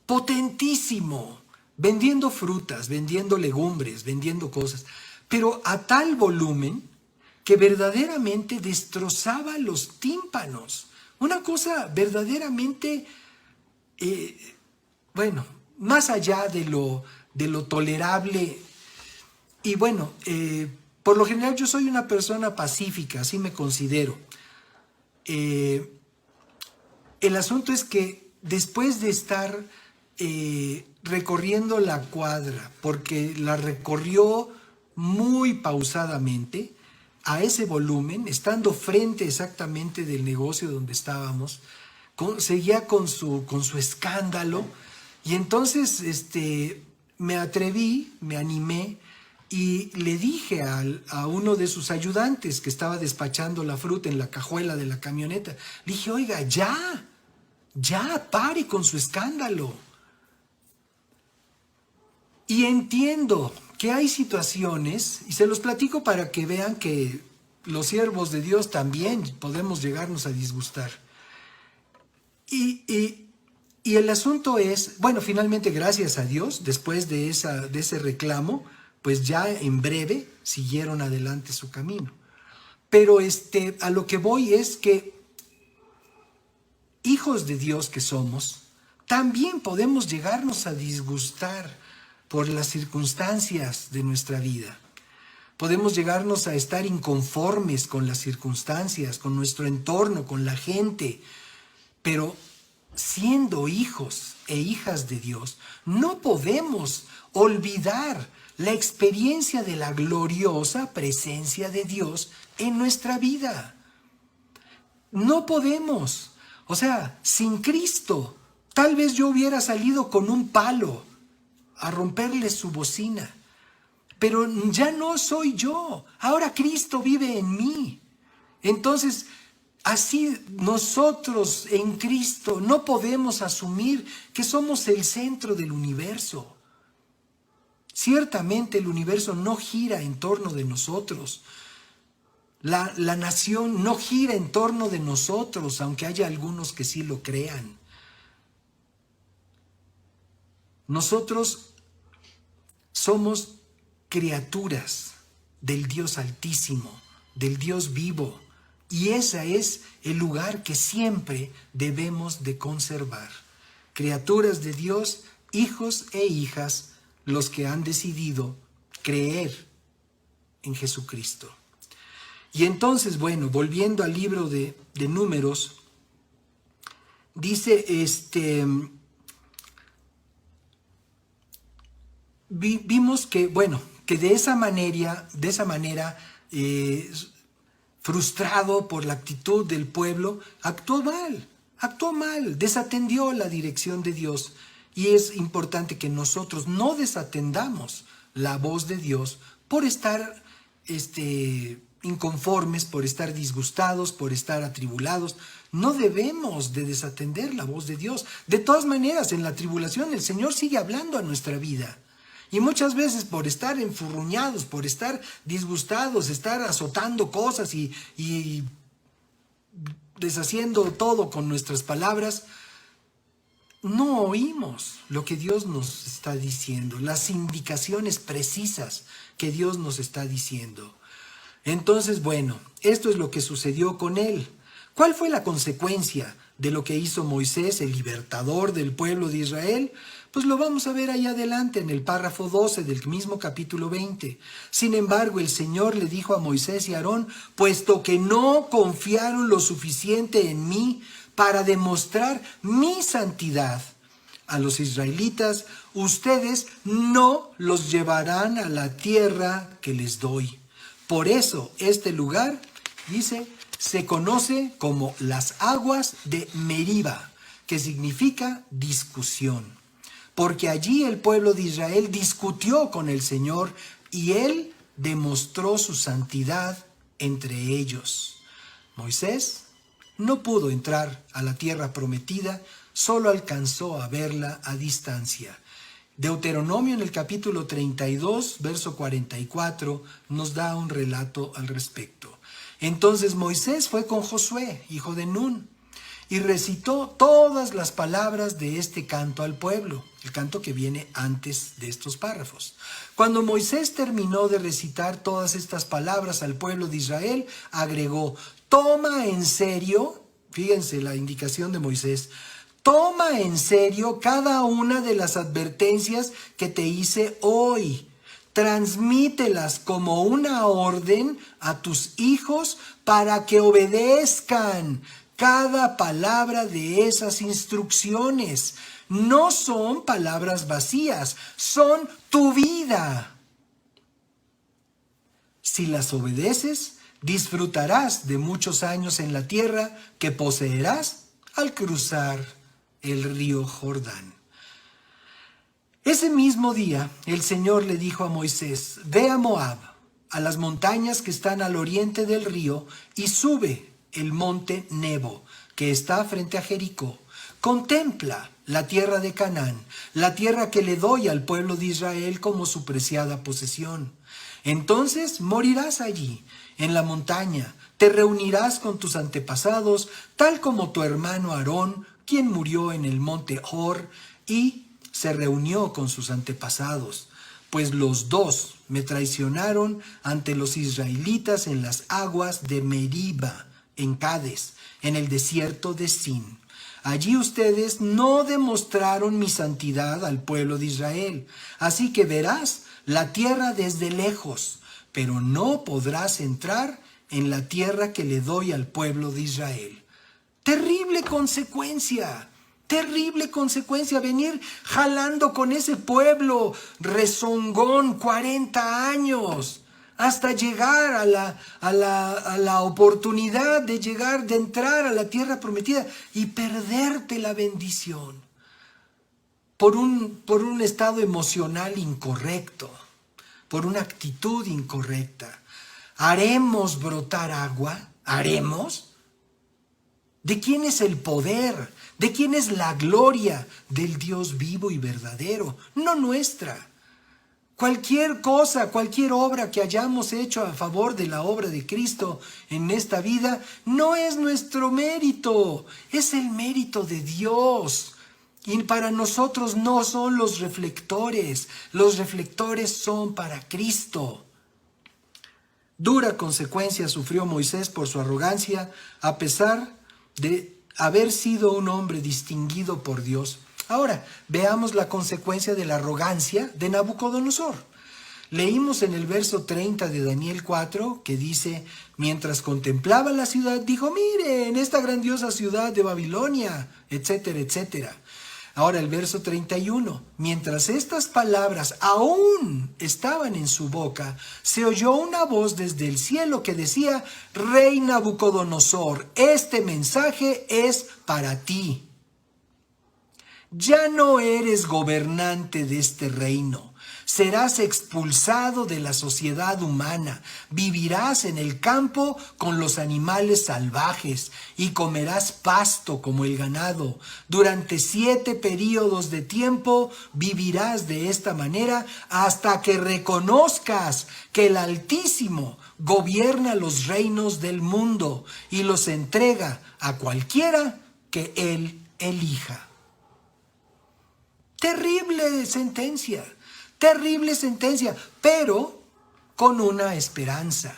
potentísimo, vendiendo frutas, vendiendo legumbres, vendiendo cosas. Pero a tal volumen que verdaderamente destrozaba los tímpanos. Una cosa verdaderamente, más allá de lo tolerable. Y bueno, por lo general yo soy una persona pacífica, así me considero. El asunto es que después de estar recorriendo la cuadra, porque la recorrió muy pausadamente, a ese volumen, estando frente exactamente del negocio donde estábamos, seguía con su escándalo, y entonces me atreví, me animé, y le dije a uno de sus ayudantes que estaba despachando la fruta en la cajuela de la camioneta, le dije, oiga, ya, pare con su escándalo. Y entiendo que hay situaciones, y se los platico para que vean que los siervos de Dios también podemos llegarnos a disgustar. Y el asunto es, bueno, finalmente gracias a Dios, después de ese reclamo, pues ya en breve siguieron adelante su camino. Pero a lo que voy es que hijos de Dios que somos, también podemos llegarnos a disgustar por las circunstancias de nuestra vida. Podemos llegarnos a estar inconformes con las circunstancias, con nuestro entorno, con la gente. Pero siendo hijos e hijas de Dios, no podemos olvidar la experiencia de la gloriosa presencia de Dios en nuestra vida. No podemos. O sea, sin Cristo, tal vez yo hubiera salido con un palo a romperle su bocina. Pero ya no soy yo. Ahora Cristo vive en mí. Entonces, así nosotros en Cristo no podemos asumir que somos el centro del universo. Ciertamente el universo no gira en torno de nosotros. La nación no gira en torno de nosotros, aunque haya algunos que sí lo crean. Nosotros somos criaturas del Dios Altísimo, del Dios vivo, y ese es el lugar que siempre debemos de conservar. Criaturas de Dios, hijos e hijas, los que han decidido creer en Jesucristo. Y entonces, bueno, volviendo al libro de Números, dice, vimos que, bueno, que de esa manera, frustrado por la actitud del pueblo, actuó mal, desatendió la dirección de Dios. Y es importante que nosotros no desatendamos la voz de Dios por estar inconformes, por estar disgustados, por estar atribulados. No debemos de desatender la voz de Dios. De todas maneras, en la tribulación el Señor sigue hablando a nuestra vida. Y muchas veces por estar enfurruñados, por estar disgustados, estar azotando cosas y deshaciendo todo con nuestras palabras, no oímos lo que Dios nos está diciendo, las indicaciones precisas que Dios nos está diciendo. Entonces, bueno, esto es lo que sucedió con él. ¿Cuál fue la consecuencia de lo que hizo Moisés, el libertador del pueblo de Israel? Pues lo vamos a ver ahí adelante en el párrafo 12 del mismo capítulo 20. Sin embargo, el Señor le dijo a Moisés y a Aarón, puesto que no confiaron lo suficiente en mí para demostrar mi santidad a los israelitas, ustedes no los llevarán a la tierra que les doy. Por eso este lugar, dice, se conoce como las aguas de Meriba, que significa discusión. Porque allí el pueblo de Israel discutió con el Señor y Él demostró su santidad entre ellos. Moisés no pudo entrar a la tierra prometida, solo alcanzó a verla a distancia. Deuteronomio en el capítulo 32, verso 44, nos da un relato al respecto. Entonces Moisés fue con Josué, hijo de Nun, y recitó todas las palabras de este canto al pueblo, el canto que viene antes de estos párrafos. Cuando Moisés terminó de recitar todas estas palabras al pueblo de Israel, agregó, toma en serio, fíjense la indicación de Moisés, toma en serio cada una de las advertencias que te hice hoy. Transmítelas como una orden a tus hijos para que obedezcan cada palabra de esas instrucciones. No son palabras vacías, son tu vida. Si las obedeces, disfrutarás de muchos años en la tierra que poseerás al cruzar el río Jordán. Ese mismo día, el Señor le dijo a Moisés, ve a Moab, a las montañas que están al oriente del río, y sube el monte Nebo, que está frente a Jericó. Contempla la tierra de Canaán, la tierra que le doy al pueblo de Israel como su preciada posesión. Entonces morirás allí, en la montaña, te reunirás con tus antepasados, tal como tu hermano Aarón, quien murió en el monte Hor, y se reunió con sus antepasados, pues los dos me traicionaron ante los israelitas en las aguas de Meriba, en Cades, en el desierto de Sin. Allí ustedes no demostraron mi santidad al pueblo de Israel, así que verás la tierra desde lejos, pero no podrás entrar en la tierra que le doy al pueblo de Israel. Terrible consecuencia, venir jalando con ese pueblo rezongón 40 años hasta llegar a la oportunidad de entrar a la tierra prometida y perderte la bendición por un estado emocional incorrecto, por una actitud incorrecta. ¿Haremos brotar agua? ¿Haremos? ¿De quién es el poder? ¿De quién es la gloria? Del Dios vivo y verdadero, no nuestra. Cualquier cosa, cualquier obra que hayamos hecho a favor de la obra de Cristo en esta vida, no es nuestro mérito, es el mérito de Dios. Y para nosotros no son los reflectores son para Cristo. Dura consecuencia sufrió Moisés por su arrogancia, a pesar de haber sido un hombre distinguido por Dios. Ahora, veamos la consecuencia de la arrogancia de Nabucodonosor. Leímos en el verso 30 de Daniel 4, que dice, mientras contemplaba la ciudad, dijo, miren, esta grandiosa ciudad de Babilonia, etcétera, etcétera. Ahora el verso 31, mientras estas palabras aún estaban en su boca, se oyó una voz desde el cielo que decía, Rey Nabucodonosor, este mensaje es para ti. Ya no eres gobernante de este reino. Serás expulsado de la sociedad humana. Vivirás en el campo con los animales salvajes y comerás pasto como el ganado. Durante 7 períodos de tiempo vivirás de esta manera hasta que reconozcas que el Altísimo gobierna los reinos del mundo y los entrega a cualquiera que Él elija. Terrible sentencia, pero con una esperanza.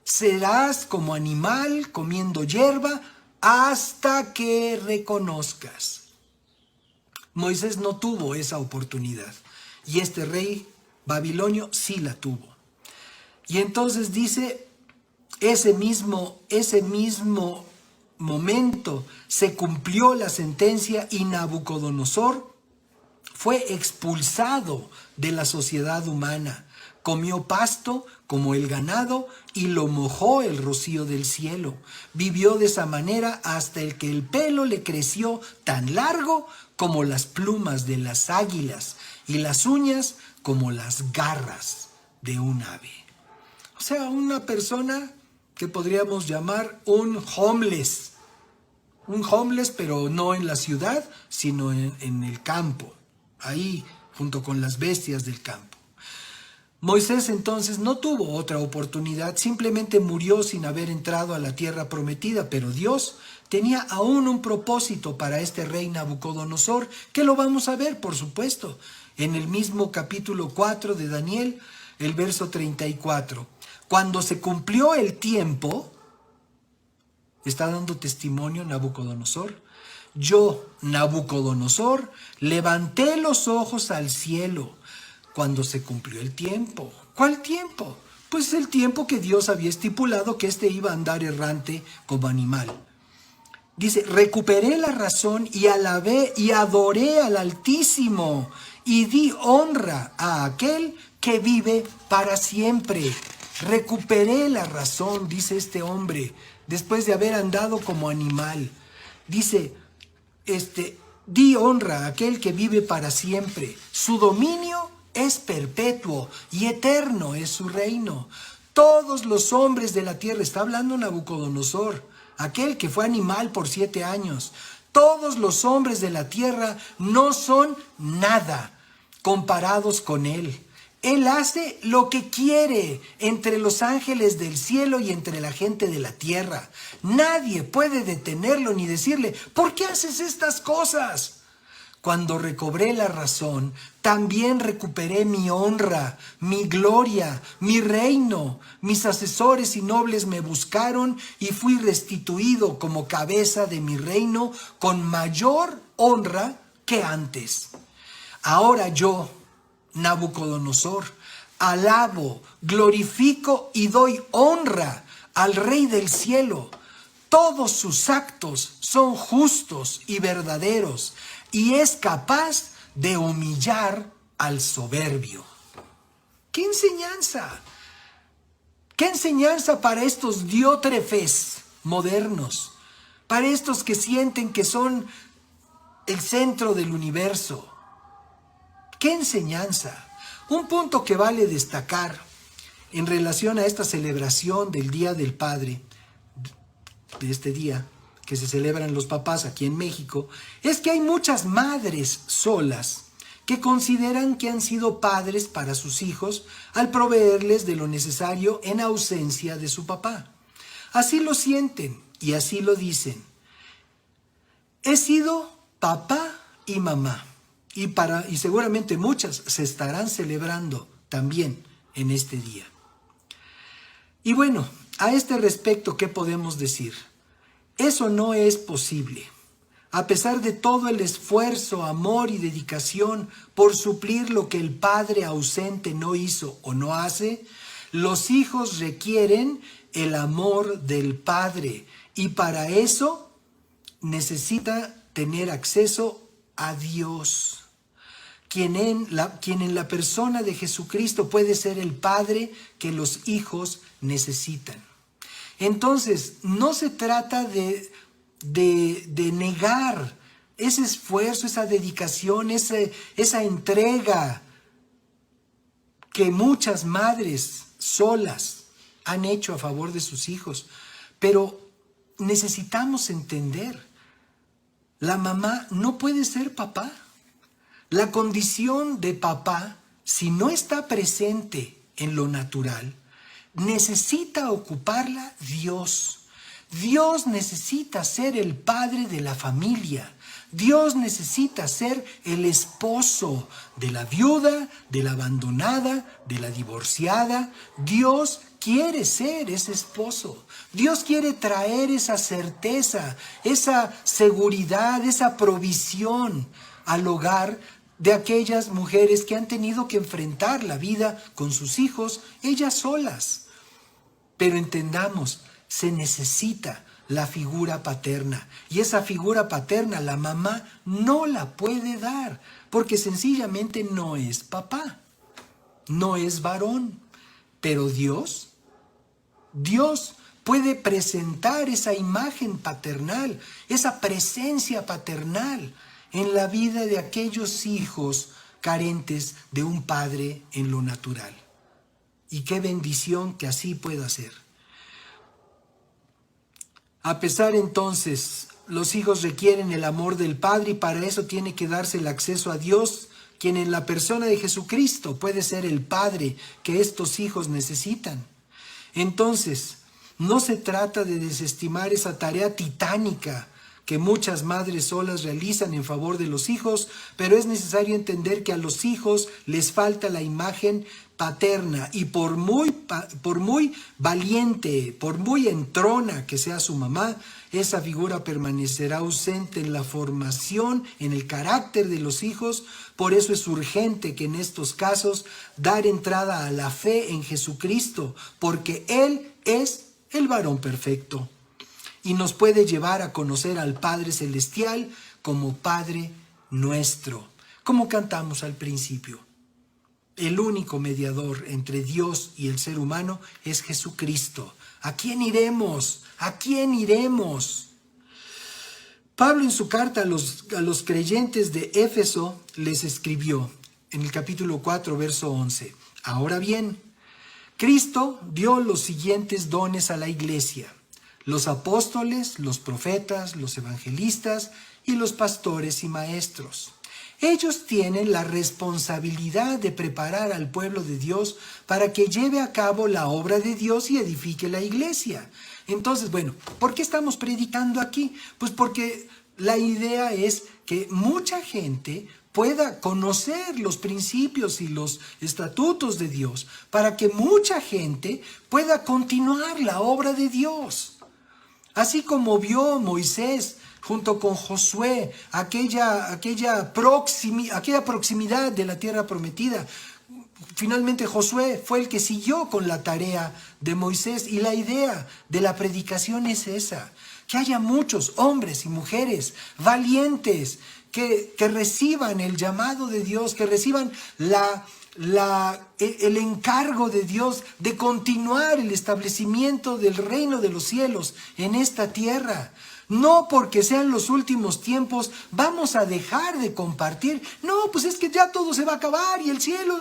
Serás como animal comiendo hierba hasta que reconozcas. Moisés no tuvo esa oportunidad y este rey babilonio sí la tuvo. Y entonces dice, ese mismo momento se cumplió la sentencia y Nabucodonosor fue expulsado de la sociedad humana, comió pasto como el ganado y lo mojó el rocío del cielo. Vivió de esa manera hasta que el pelo le creció tan largo como las plumas de las águilas y las uñas como las garras de un ave. O sea, una persona que podríamos llamar un homeless. Un homeless, pero no en la ciudad, sino en el campo. Ahí, junto con las bestias del campo. Moisés entonces no tuvo otra oportunidad, simplemente murió sin haber entrado a la tierra prometida, pero Dios tenía aún un propósito para este rey Nabucodonosor, que lo vamos a ver, por supuesto, en el mismo capítulo 4 de Daniel, el verso 34. Cuando se cumplió el tiempo, está dando testimonio Nabucodonosor, yo, Nabucodonosor, levanté los ojos al cielo cuando se cumplió el tiempo. ¿Cuál tiempo? Pues el tiempo que Dios había estipulado que éste iba a andar errante como animal. Dice, recuperé la razón y alabé y adoré al Altísimo y di honra a aquel que vive para siempre. Recuperé la razón, dice este hombre, después de haber andado como animal. Dice, di honra a aquel que vive para siempre. Su dominio es perpetuo y eterno es su reino. Todos los hombres de la tierra, está hablando Nabucodonosor, aquel que fue animal por 7 años. Todos los hombres de la tierra no son nada comparados con él. Él hace lo que quiere entre los ángeles del cielo y entre la gente de la tierra. Nadie puede detenerlo ni decirle, ¿por qué haces estas cosas? Cuando recobré la razón, también recuperé mi honra, mi gloria, mi reino. Mis asesores y nobles me buscaron y fui restituido como cabeza de mi reino con mayor honra que antes. Ahora yo, Nabucodonosor, alabo, glorifico y doy honra al Rey del cielo. Todos sus actos son justos y verdaderos y es capaz de humillar al soberbio. ¡Qué enseñanza! ¡Qué enseñanza para estos diótrefes modernos! Para estos que sienten que son el centro del universo. ¡Qué enseñanza! Un punto que vale destacar en relación a esta celebración del Día del Padre, de este día que se celebran los papás aquí en México, es que hay muchas madres solas que consideran que han sido padres para sus hijos al proveerles de lo necesario en ausencia de su papá. Así lo sienten y así lo dicen. He sido papá y mamá, y seguramente muchas se estarán celebrando también en este día. Y bueno, a este respecto, ¿qué podemos decir? Eso no es posible. A pesar de todo el esfuerzo, amor y dedicación por suplir lo que el padre ausente no hizo o no hace, los hijos requieren el amor del padre y para eso necesita tener acceso a Dios, quien en la persona de Jesucristo puede ser el padre que los hijos necesitan. Entonces, no se trata de negar ese esfuerzo, esa dedicación, esa entrega que muchas madres solas han hecho a favor de sus hijos. Pero necesitamos entender, la mamá no puede ser papá. La condición de papá, si no está presente en lo natural, necesita ocuparla Dios. Dios necesita ser el padre de la familia. Dios necesita ser el esposo de la viuda, de la abandonada, de la divorciada. Dios quiere ser ese esposo. Dios quiere traer esa certeza, esa seguridad, esa provisión al hogar de aquellas mujeres que han tenido que enfrentar la vida con sus hijos, ellas solas. Pero entendamos, se necesita la figura paterna. Y esa figura paterna la mamá no la puede dar, porque sencillamente no es papá, no es varón. Pero Dios puede presentar esa imagen paternal, esa presencia paternal en la vida de aquellos hijos carentes de un padre en lo natural. Y qué bendición que así pueda ser. A pesar entonces, los hijos requieren el amor del padre y para eso tiene que darse el acceso a Dios, quien en la persona de Jesucristo puede ser el padre que estos hijos necesitan. Entonces, no se trata de desestimar esa tarea titánica que muchas madres solas realizan en favor de los hijos, pero es necesario entender que a los hijos les falta la imagen paterna y por muy valiente, por muy entrona que sea su mamá, esa figura permanecerá ausente en la formación, en el carácter de los hijos. Por eso es urgente que en estos casos dar entrada a la fe en Jesucristo, porque Él es el varón perfecto y nos puede llevar a conocer al Padre Celestial como Padre nuestro, como cantamos al principio. El único mediador entre Dios y el ser humano es Jesucristo. ¿A quién iremos? ¿A quién iremos? Pablo en su carta a los creyentes de Éfeso les escribió en el capítulo 4, verso 11. Ahora bien, Cristo dio los siguientes dones a la iglesia: los apóstoles, los profetas, los evangelistas y los pastores y maestros. Ellos tienen la responsabilidad de preparar al pueblo de Dios para que lleve a cabo la obra de Dios y edifique la iglesia. Entonces, bueno, ¿por qué estamos predicando aquí? Pues porque la idea es que mucha gente pueda conocer los principios y los estatutos de Dios, para que mucha gente pueda continuar la obra de Dios. Así como vio Moisés junto con Josué aquella proximidad de la tierra prometida. Finalmente Josué fue el que siguió con la tarea de Moisés, y la idea de la predicación es esa: que haya muchos hombres y mujeres valientes que reciban el llamado de Dios, que reciban el encargo de Dios de continuar el establecimiento del reino de los cielos en esta tierra. No porque sean los últimos tiempos vamos a dejar de compartir. No, pues es que ya todo se va a acabar y el cielo...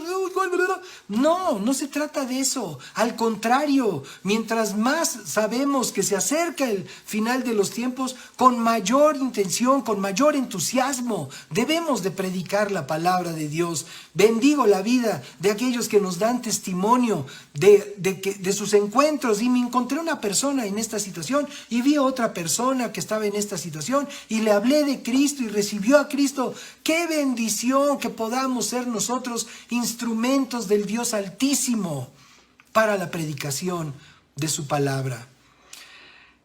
No, no se trata de eso. Al contrario, mientras más sabemos que se acerca el final de los tiempos, con mayor intención, con mayor entusiasmo, debemos de predicar la palabra de Dios. Bendigo la vida de aquellos que nos dan testimonio de sus encuentros. Y me encontré una persona en esta situación y vi a otra persona que estaba en esta situación y le hablé de Cristo y recibió a Cristo. ¡Qué bendición que podamos ser nosotros instrumentos del Dios Altísimo para la predicación de su palabra!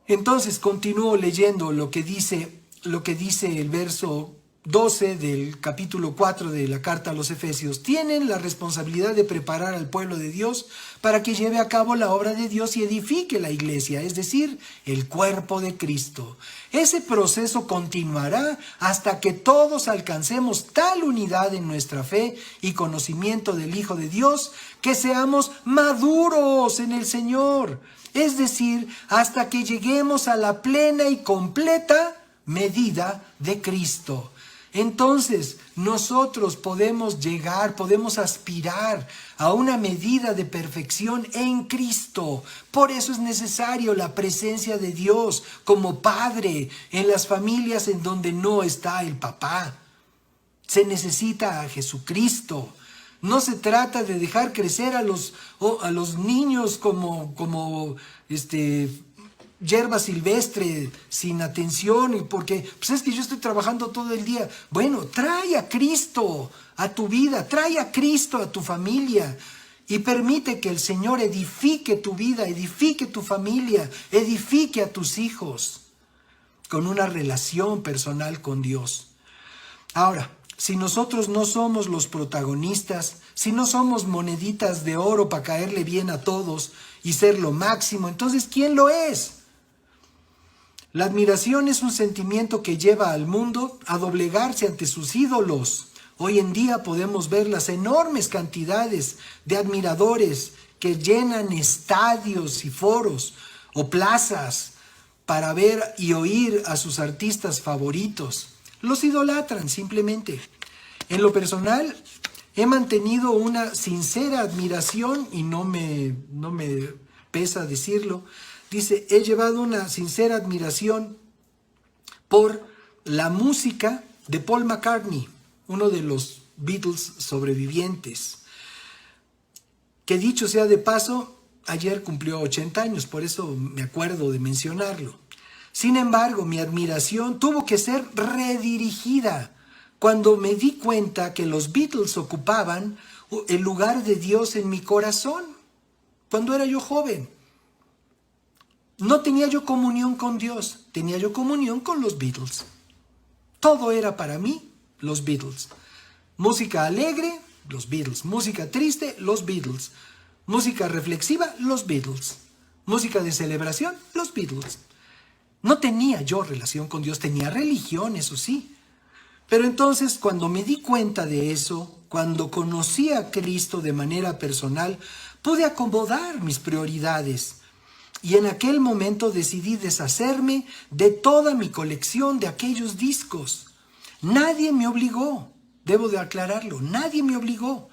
Entonces continúo leyendo lo que dice el verso 12 del capítulo 4 de la carta a los Efesios. Tienen la responsabilidad de preparar al pueblo de Dios para que lleve a cabo la obra de Dios y edifique la iglesia, es decir, el cuerpo de Cristo. Ese proceso continuará hasta que todos alcancemos tal unidad en nuestra fe y conocimiento del Hijo de Dios que seamos maduros en el Señor, es decir, hasta que lleguemos a la plena y completa medida de Cristo. Entonces, nosotros podemos llegar, podemos aspirar a una medida de perfección en Cristo. Por eso es necesario la presencia de Dios como Padre en las familias en donde no está el papá. Se necesita a Jesucristo. No se trata de dejar crecer a los niños como hierba silvestre, sin atención, porque pues es que yo estoy trabajando todo el día. Bueno, trae a Cristo a tu vida, trae a Cristo a tu familia y permite que el Señor edifique tu vida, edifique tu familia, edifique a tus hijos con una relación personal con Dios. Ahora, si nosotros no somos los protagonistas, si no somos moneditas de oro para caerle bien a todos y ser lo máximo, entonces ¿quién lo es? La admiración es un sentimiento que lleva al mundo a doblegarse ante sus ídolos. Hoy en día podemos ver las enormes cantidades de admiradores que llenan estadios y foros o plazas para ver y oír a sus artistas favoritos. Los idolatran simplemente. En lo personal, he mantenido una sincera admiración, y no me pesa decirlo. Dice, he llevado una sincera admiración por la música de Paul McCartney, uno de los Beatles sobrevivientes, que dicho sea de paso, ayer cumplió 80 años, por eso me acuerdo de mencionarlo. Sin embargo, mi admiración tuvo que ser redirigida cuando me di cuenta que los Beatles ocupaban el lugar de Dios en mi corazón, cuando era yo joven. No tenía yo comunión con Dios, tenía yo comunión con los Beatles. Todo era para mí los Beatles. Música alegre, los Beatles. Música triste, los Beatles. Música reflexiva, los Beatles. Música de celebración, los Beatles. No tenía yo relación con Dios, tenía religión, eso sí. Pero entonces, cuando me di cuenta de eso, cuando conocí a Cristo de manera personal, pude acomodar mis prioridades. Y en aquel momento decidí deshacerme de toda mi colección de aquellos discos. Nadie me obligó, debo de aclararlo, nadie me obligó.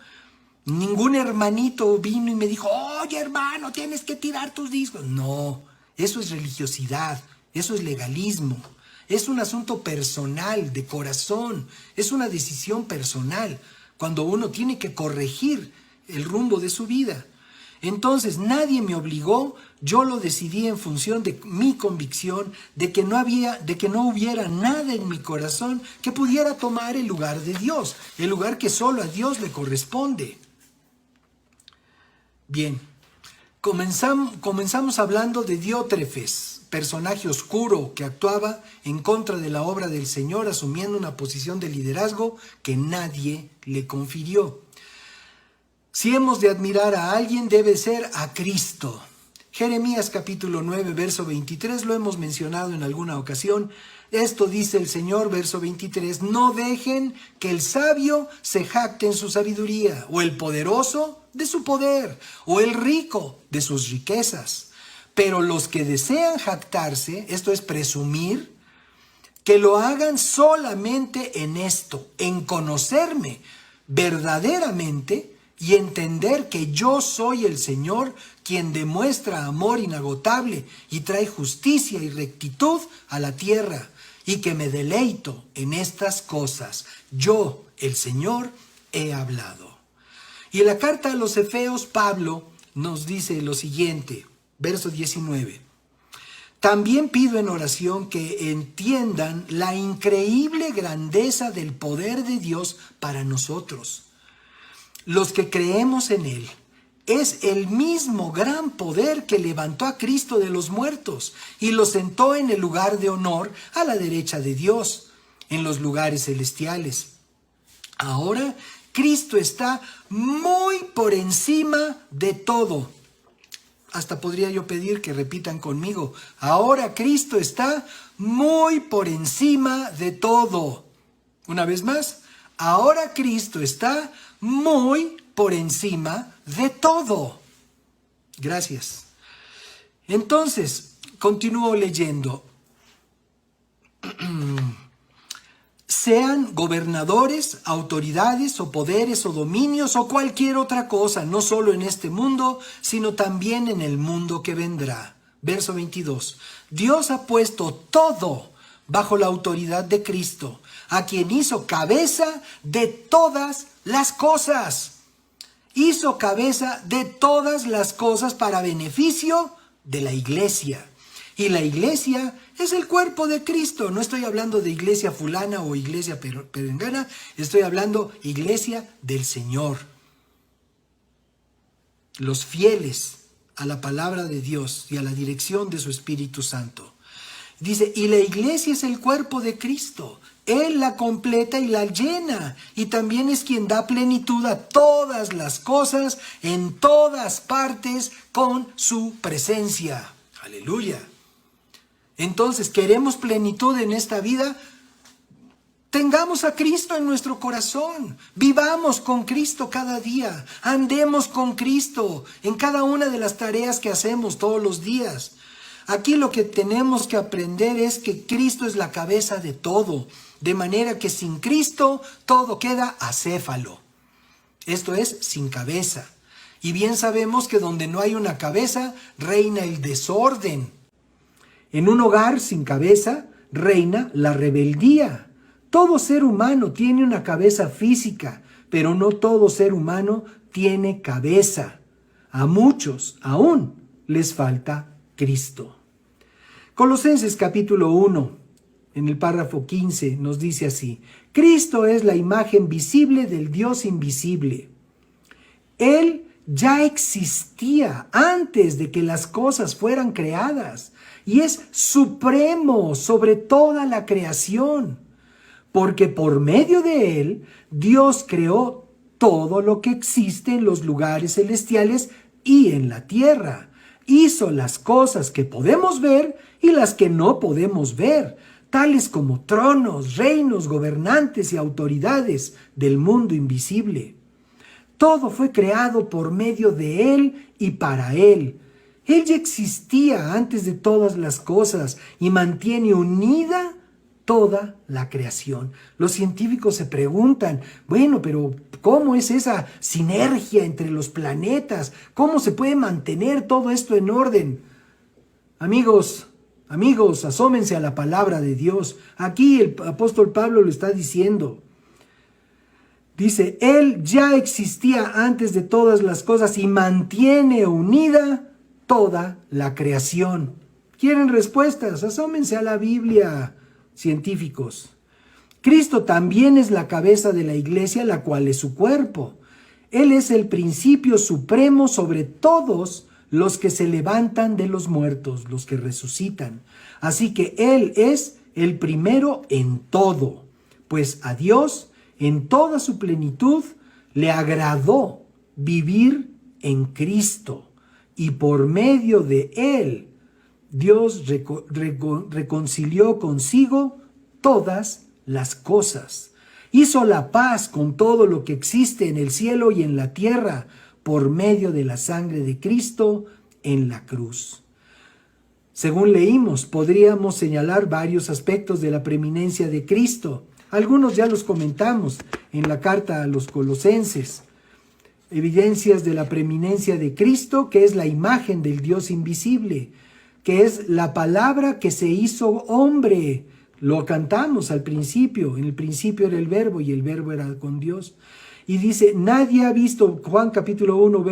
Ningún hermanito vino y me dijo, oye hermano, tienes que tirar tus discos. No, eso es religiosidad, eso es legalismo. Es un asunto personal, de corazón, es una decisión personal, cuando uno tiene que corregir el rumbo de su vida. Entonces nadie me obligó, yo lo decidí en función de mi convicción de que no hubiera nada en mi corazón que pudiera tomar el lugar de Dios, el lugar que solo a Dios le corresponde. Bien, comenzamos hablando de Diótrefes, personaje oscuro que actuaba en contra de la obra del Señor, asumiendo una posición de liderazgo que nadie le confirió. Si hemos de admirar a alguien, debe ser a Cristo. Jeremías capítulo 9, verso 23, lo hemos mencionado en alguna ocasión. Esto dice el Señor, verso 23, no dejen que el sabio se jacte en su sabiduría, o el poderoso de su poder, o el rico de sus riquezas. Pero los que desean jactarse, esto es presumir, que lo hagan solamente en esto, en conocerme verdaderamente y entender que yo soy el Señor, quien demuestra amor inagotable y trae justicia y rectitud a la tierra, y que me deleito en estas cosas. Yo, el Señor, he hablado. Y en la carta a los Efeos, Pablo nos dice lo siguiente, verso 19. También pido en oración que entiendan la increíble grandeza del poder de Dios para nosotros, los que creemos en Él. Es el mismo gran poder que levantó a Cristo de los muertos y lo sentó en el lugar de honor a la derecha de Dios, en los lugares celestiales. Ahora Cristo está muy por encima de todo. Hasta podría yo pedir que repitan conmigo. Ahora Cristo está muy por encima de todo. Una vez más. Ahora Cristo está muy por encima de todo. Gracias. Entonces, continúo leyendo. Sean gobernadores, autoridades o poderes o dominios o cualquier otra cosa, no solo en este mundo, sino también en el mundo que vendrá. Verso 22. Dios ha puesto todo bajo la autoridad de Cristo, a quien hizo cabeza de todas las cosas. Hizo cabeza de todas las cosas para beneficio de la iglesia. Y la iglesia es el cuerpo de Cristo. No estoy hablando de iglesia fulana o iglesia perengana. Estoy hablando iglesia del Señor. Los fieles a la palabra de Dios y a la dirección de su Espíritu Santo. Dice, y la iglesia es el cuerpo de Cristo. Él la completa y la llena. Y también es quien da plenitud a todas las cosas en todas partes con su presencia. Aleluya. Entonces, ¿queremos plenitud en esta vida? Tengamos a Cristo en nuestro corazón. Vivamos con Cristo cada día. Andemos con Cristo en cada una de las tareas que hacemos todos los días. Aquí lo que tenemos que aprender es que Cristo es la cabeza de todo. De manera que sin Cristo todo queda acéfalo. Esto es, sin cabeza. Y bien sabemos que donde no hay una cabeza, reina el desorden. En un hogar sin cabeza reina la rebeldía. Todo ser humano tiene una cabeza física, pero no todo ser humano tiene cabeza. A muchos aún les falta Cristo. Colosenses capítulo 1, en el párrafo 15, nos dice así: Cristo es la imagen visible del Dios invisible. Él ya existía antes de que las cosas fueran creadas y es supremo sobre toda la creación, porque por medio de Él Dios creó todo lo que existe en los lugares celestiales y en la tierra. Hizo las cosas que podemos ver y las que no podemos ver, tales como tronos, reinos, gobernantes y autoridades del mundo invisible. Todo fue creado por medio de Él y para Él. Él ya existía antes de todas las cosas y mantiene unida toda la creación. Los científicos se preguntan, bueno, pero ¿cómo es esa sinergia entre los planetas? ¿Cómo se puede mantener todo esto en orden? Amigos, asómense a la palabra de Dios. Aquí el apóstol Pablo lo está diciendo. Dice, Él ya existía antes de todas las cosas y mantiene unida toda la creación. ¿Quieren respuestas? Asómense a la Biblia, científicos. Cristo también es la cabeza de la iglesia, la cual es su cuerpo. Él es el principio supremo sobre todos los que se levantan de los muertos, los que resucitan. Así que Él es el primero en todo, pues a Dios, en toda su plenitud, le agradó vivir en Cristo, y por medio de él Dios reconcilió consigo todas las cosas. Hizo la paz con todo lo que existe en el cielo y en la tierra por medio de la sangre de Cristo en la cruz. Según leímos, podríamos señalar varios aspectos de la preeminencia de Cristo. Algunos ya los comentamos en la carta a los Colosenses. Evidencias de la preeminencia de Cristo, que es la imagen del Dios invisible, que es la palabra que se hizo hombre. Lo cantamos al principio. En el principio era el verbo y el verbo era con Dios. Y dice, nadie ha visto, Juan capítulo 1,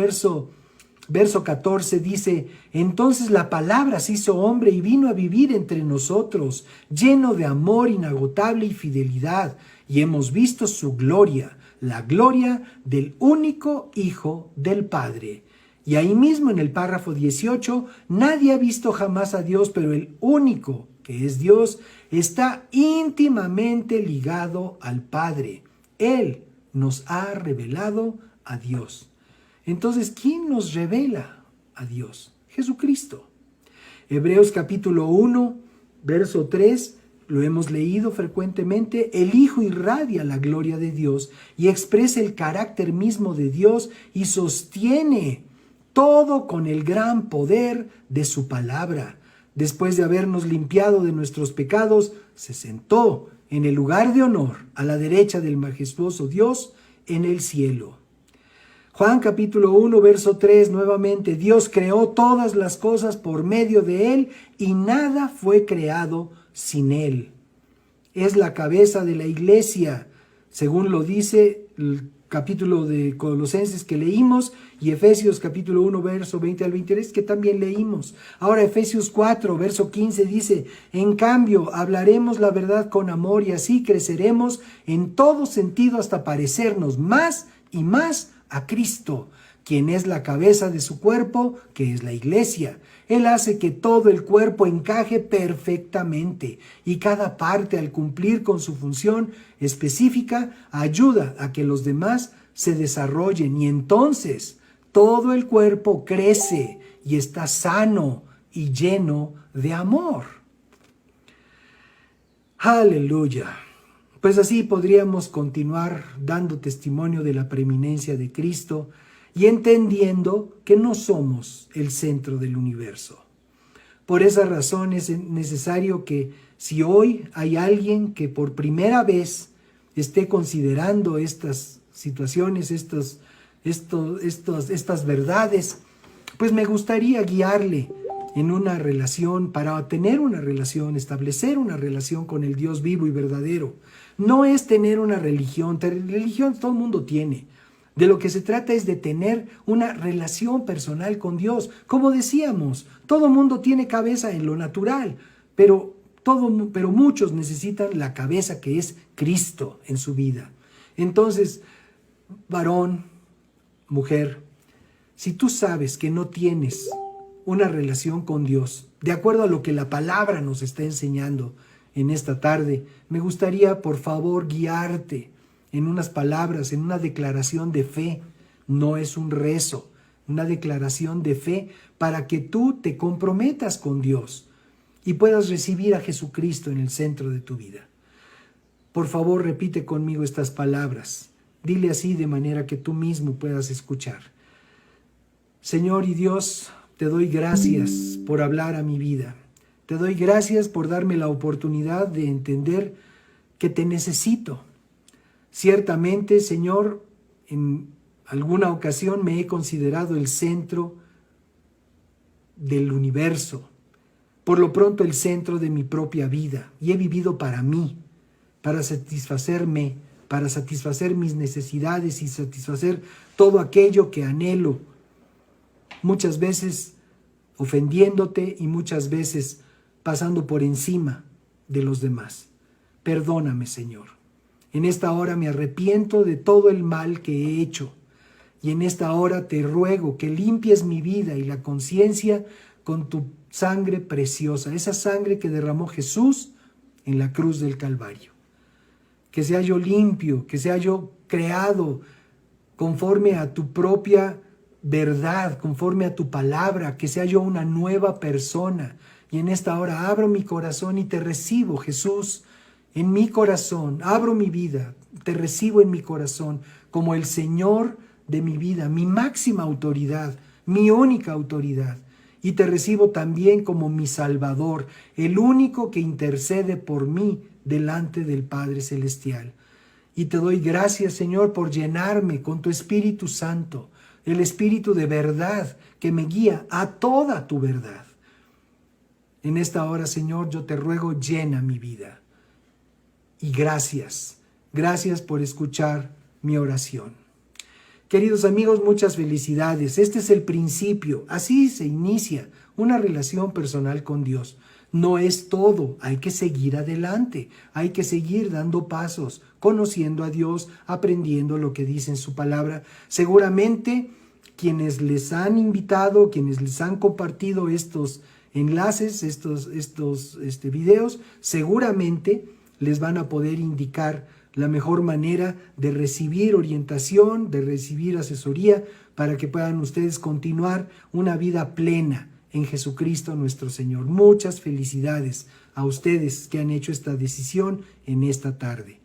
verso 14 dice, entonces la palabra se hizo hombre y vino a vivir entre nosotros, lleno de amor inagotable y fidelidad, y hemos visto su gloria, la gloria del único Hijo del Padre. Y ahí mismo en el párrafo 18, nadie ha visto jamás a Dios, pero el único, que es Dios, está íntimamente ligado al Padre. Él nos ha revelado a Dios. Entonces, ¿quién nos revela a Dios? Jesucristo. Hebreos capítulo 1, verso 3, lo hemos leído frecuentemente. El Hijo irradia la gloria de Dios y expresa el carácter mismo de Dios y sostiene todo con el gran poder de su palabra. Después de habernos limpiado de nuestros pecados, se sentó en el lugar de honor a la derecha del majestuoso Dios en el cielo. Juan capítulo 1, verso 3, nuevamente, Dios creó todas las cosas por medio de Él y nada fue creado sin Él. Es la cabeza de la iglesia, según lo dice el capítulo de Colosenses que leímos y Efesios capítulo 1, verso 20 al 23 que también leímos. Ahora Efesios 4, verso 15 dice, en cambio hablaremos la verdad con amor y así creceremos en todo sentido hasta parecernos más y más a Cristo, quien es la cabeza de su cuerpo, que es la iglesia. Él hace que todo el cuerpo encaje perfectamente y cada parte, al cumplir con su función específica, ayuda a que los demás se desarrollen y entonces todo el cuerpo crece y está sano y lleno de amor. Aleluya. Pues así podríamos continuar dando testimonio de la preeminencia de Cristo y entendiendo que no somos el centro del universo. Por esa razón es necesario que si hoy hay alguien que por primera vez esté considerando estas situaciones, estas verdades, pues me gustaría guiarle en una relación, para tener una relación, establecer una relación con el Dios vivo y verdadero. No es tener una religión, religión todo el mundo tiene. De lo que se trata es de tener una relación personal con Dios. Como decíamos, todo mundo tiene cabeza en lo natural, pero muchos necesitan la cabeza que es Cristo en su vida. Entonces, varón, mujer, si tú sabes que no tienes una relación con Dios, de acuerdo a lo que la palabra nos está enseñando en esta tarde, me gustaría por favor guiarte en unas palabras, en una declaración de fe. No es un rezo, una declaración de fe para que tú te comprometas con Dios y puedas recibir a Jesucristo en el centro de tu vida. Por favor, repite conmigo estas palabras. Dile así de manera que tú mismo puedas escuchar. Señor y Dios, te doy gracias por hablar a mi vida. Te doy gracias por darme la oportunidad de entender que te necesito. Ciertamente, Señor, en alguna ocasión me he considerado el centro del universo, por lo pronto el centro de mi propia vida, y he vivido para mí, para satisfacerme, para satisfacer mis necesidades y satisfacer todo aquello que anhelo, muchas veces ofendiéndote y muchas veces pasando por encima de los demás. Perdóname, Señor. En esta hora me arrepiento de todo el mal que he hecho y en esta hora te ruego que limpies mi vida y la conciencia con tu sangre preciosa, esa sangre que derramó Jesús en la cruz del Calvario. Que sea yo limpio, que sea yo creado conforme a tu propia verdad, conforme a tu palabra, que sea yo una nueva persona. Y en esta hora abro mi corazón y te recibo, Jesús, en mi corazón. Abro mi vida, te recibo en mi corazón como el Señor de mi vida, mi máxima autoridad, mi única autoridad. Y te recibo también como mi Salvador, el único que intercede por mí delante del Padre Celestial. Y te doy gracias, Señor, por llenarme con tu Espíritu Santo, el Espíritu de verdad que me guía a toda tu verdad. En esta hora, Señor, yo te ruego, llena mi vida. Y gracias por escuchar mi oración. Queridos amigos, muchas felicidades. Este es el principio. Así se inicia una relación personal con Dios. No es todo, hay que seguir adelante, hay que seguir dando pasos, conociendo a Dios, aprendiendo lo que dice en su palabra. Seguramente quienes les han invitado, quienes les han compartido estos enlaces, estos videos, seguramente les van a poder indicar la mejor manera de recibir orientación, de recibir asesoría, para que puedan ustedes continuar una vida plena en Jesucristo nuestro Señor. Muchas felicidades a ustedes que han hecho esta decisión en esta tarde.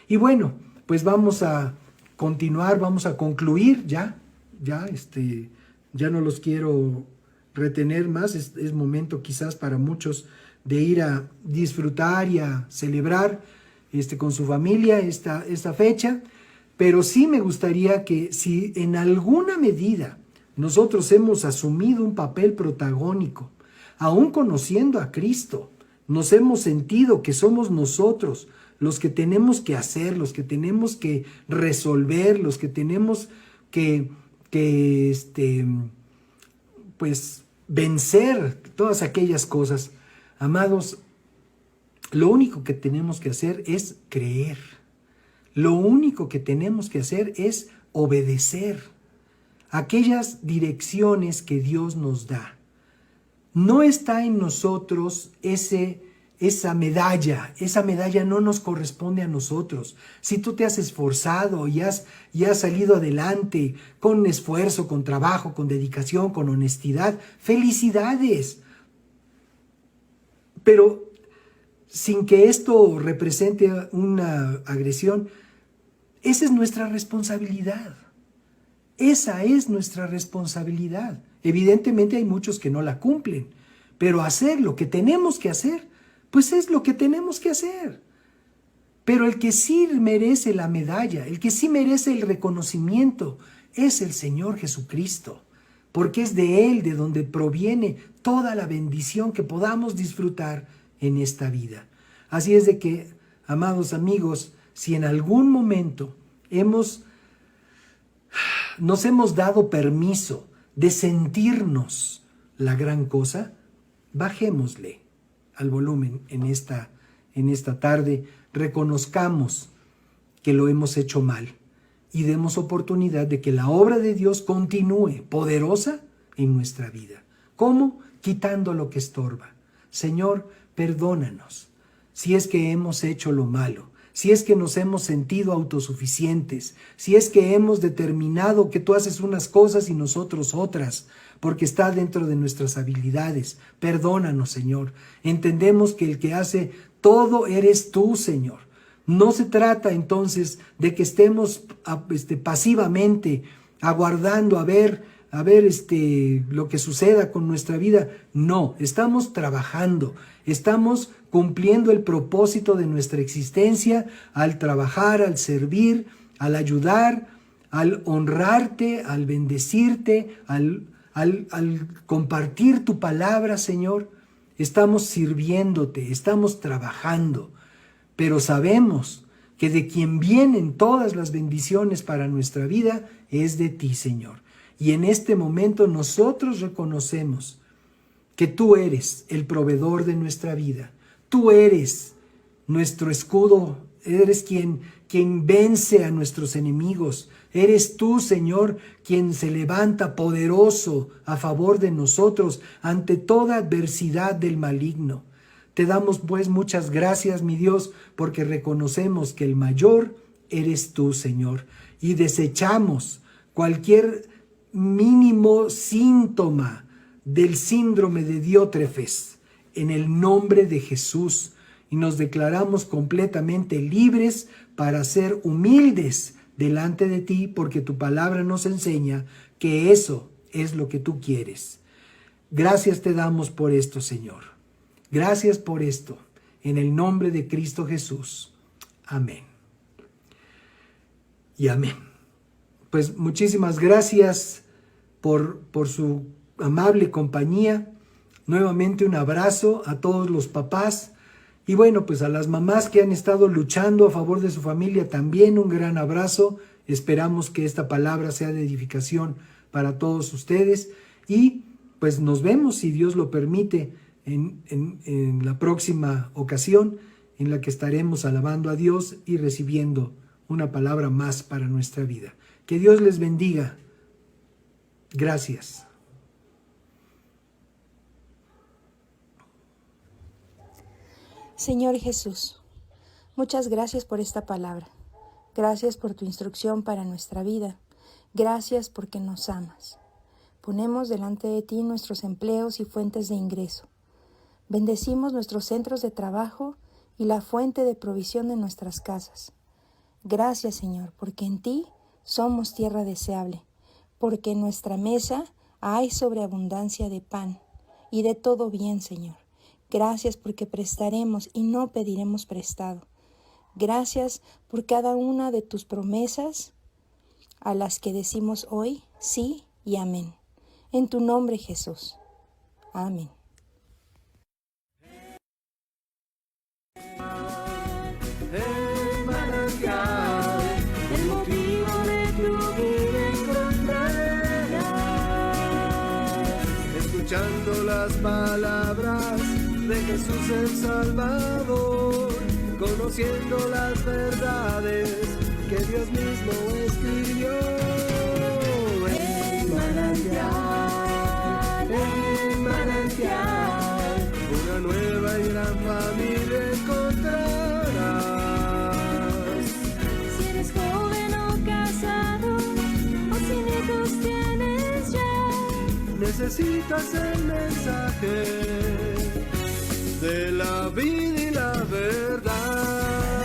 Y bueno, pues vamos a continuar, vamos a concluir ya no los quiero retener más, es momento quizás para muchos de ir a disfrutar y a celebrar con su familia esta fecha, pero sí me gustaría que si en alguna medida nosotros hemos asumido un papel protagónico, aún conociendo a Cristo, nos hemos sentido que somos nosotros los que tenemos que hacer, los que tenemos que resolver, los que tenemos que pues vencer todas aquellas cosas. Amados, lo único que tenemos que hacer es creer. Lo único que tenemos que hacer es obedecer aquellas direcciones que Dios nos da. No está en nosotros esa medalla no nos corresponde a nosotros. Si tú te has esforzado y has salido adelante con esfuerzo, con trabajo, con dedicación, con honestidad, felicidades. Pero sin que esto represente una agresión, esa es nuestra responsabilidad. Esa es nuestra responsabilidad. Evidentemente hay muchos que no la cumplen, pero hacer lo que tenemos que hacer, pues es lo que tenemos que hacer. Pero el que sí merece la medalla, el que sí merece el reconocimiento, es el Señor Jesucristo, porque es de Él de donde proviene toda la bendición que podamos disfrutar en esta vida. Así es de que, amados amigos, si en algún momento nos hemos dado permiso de sentirnos la gran cosa, bajémosle al volumen en esta tarde, reconozcamos que lo hemos hecho mal y demos oportunidad de que la obra de Dios continúe poderosa en nuestra vida. ¿Cómo? Quitando lo que estorba. Señor, perdónanos si es que hemos hecho lo malo, si es que nos hemos sentido autosuficientes, si es que hemos determinado que tú haces unas cosas y nosotros otras, porque está dentro de nuestras habilidades. Perdónanos, Señor. Entendemos que el que hace todo eres tú, Señor. No se trata entonces de que estemos pasivamente aguardando a ver lo que suceda con nuestra vida. No, estamos trabajando, estamos cumpliendo el propósito de nuestra existencia al trabajar, al servir, al ayudar, al honrarte, al bendecirte, al compartir tu palabra, Señor. Estamos sirviéndote, estamos trabajando, pero sabemos que de quien vienen todas las bendiciones para nuestra vida es de ti, Señor. Y en este momento nosotros reconocemos que tú eres el proveedor de nuestra vida. Tú eres nuestro escudo, eres quien vence a nuestros enemigos. Eres tú, Señor, quien se levanta poderoso a favor de nosotros ante toda adversidad del maligno. Te damos pues muchas gracias, mi Dios, porque reconocemos que el mayor eres tú, Señor, y desechamos cualquier mínimo síntoma del síndrome de Diótrefes en el nombre de Jesús, y nos declaramos completamente libres para ser humildes delante de ti, porque tu palabra nos enseña que eso es lo que tú quieres. Gracias te damos por esto, Señor. Gracias por esto, en el nombre de Cristo Jesús. Amén. Y amén. Pues muchísimas gracias por su amable compañía. Nuevamente un abrazo a todos los papás. Y bueno, pues a las mamás que han estado luchando a favor de su familia también un gran abrazo. Esperamos que esta palabra sea de edificación para todos ustedes. Y pues nos vemos, si Dios lo permite, en la próxima ocasión en la que estaremos alabando a Dios y recibiendo una palabra más para nuestra vida. Que Dios les bendiga. Gracias. Señor Jesús, muchas gracias por esta palabra. Gracias por tu instrucción para nuestra vida. Gracias porque nos amas. Ponemos delante de ti nuestros empleos y fuentes de ingreso. Bendecimos nuestros centros de trabajo y la fuente de provisión de nuestras casas. Gracias, Señor, porque en ti somos tierra deseable, porque en nuestra mesa hay sobreabundancia de pan y de todo bien, Señor. Gracias porque prestaremos y no pediremos prestado. Gracias por cada una de tus promesas a las que decimos hoy sí y amén. En tu nombre, Jesús. Amén. El manantial, el motivo de tu vida encontrarás. Escuchando las palabras de Jesús el Salvador, conociendo las verdades que Dios mismo escribió. El manantial, Una nueva y gran familia encontrarás. si eres joven o casado, o si hijos tienes ya, Necesitas el mensaje de la vida y la verdad.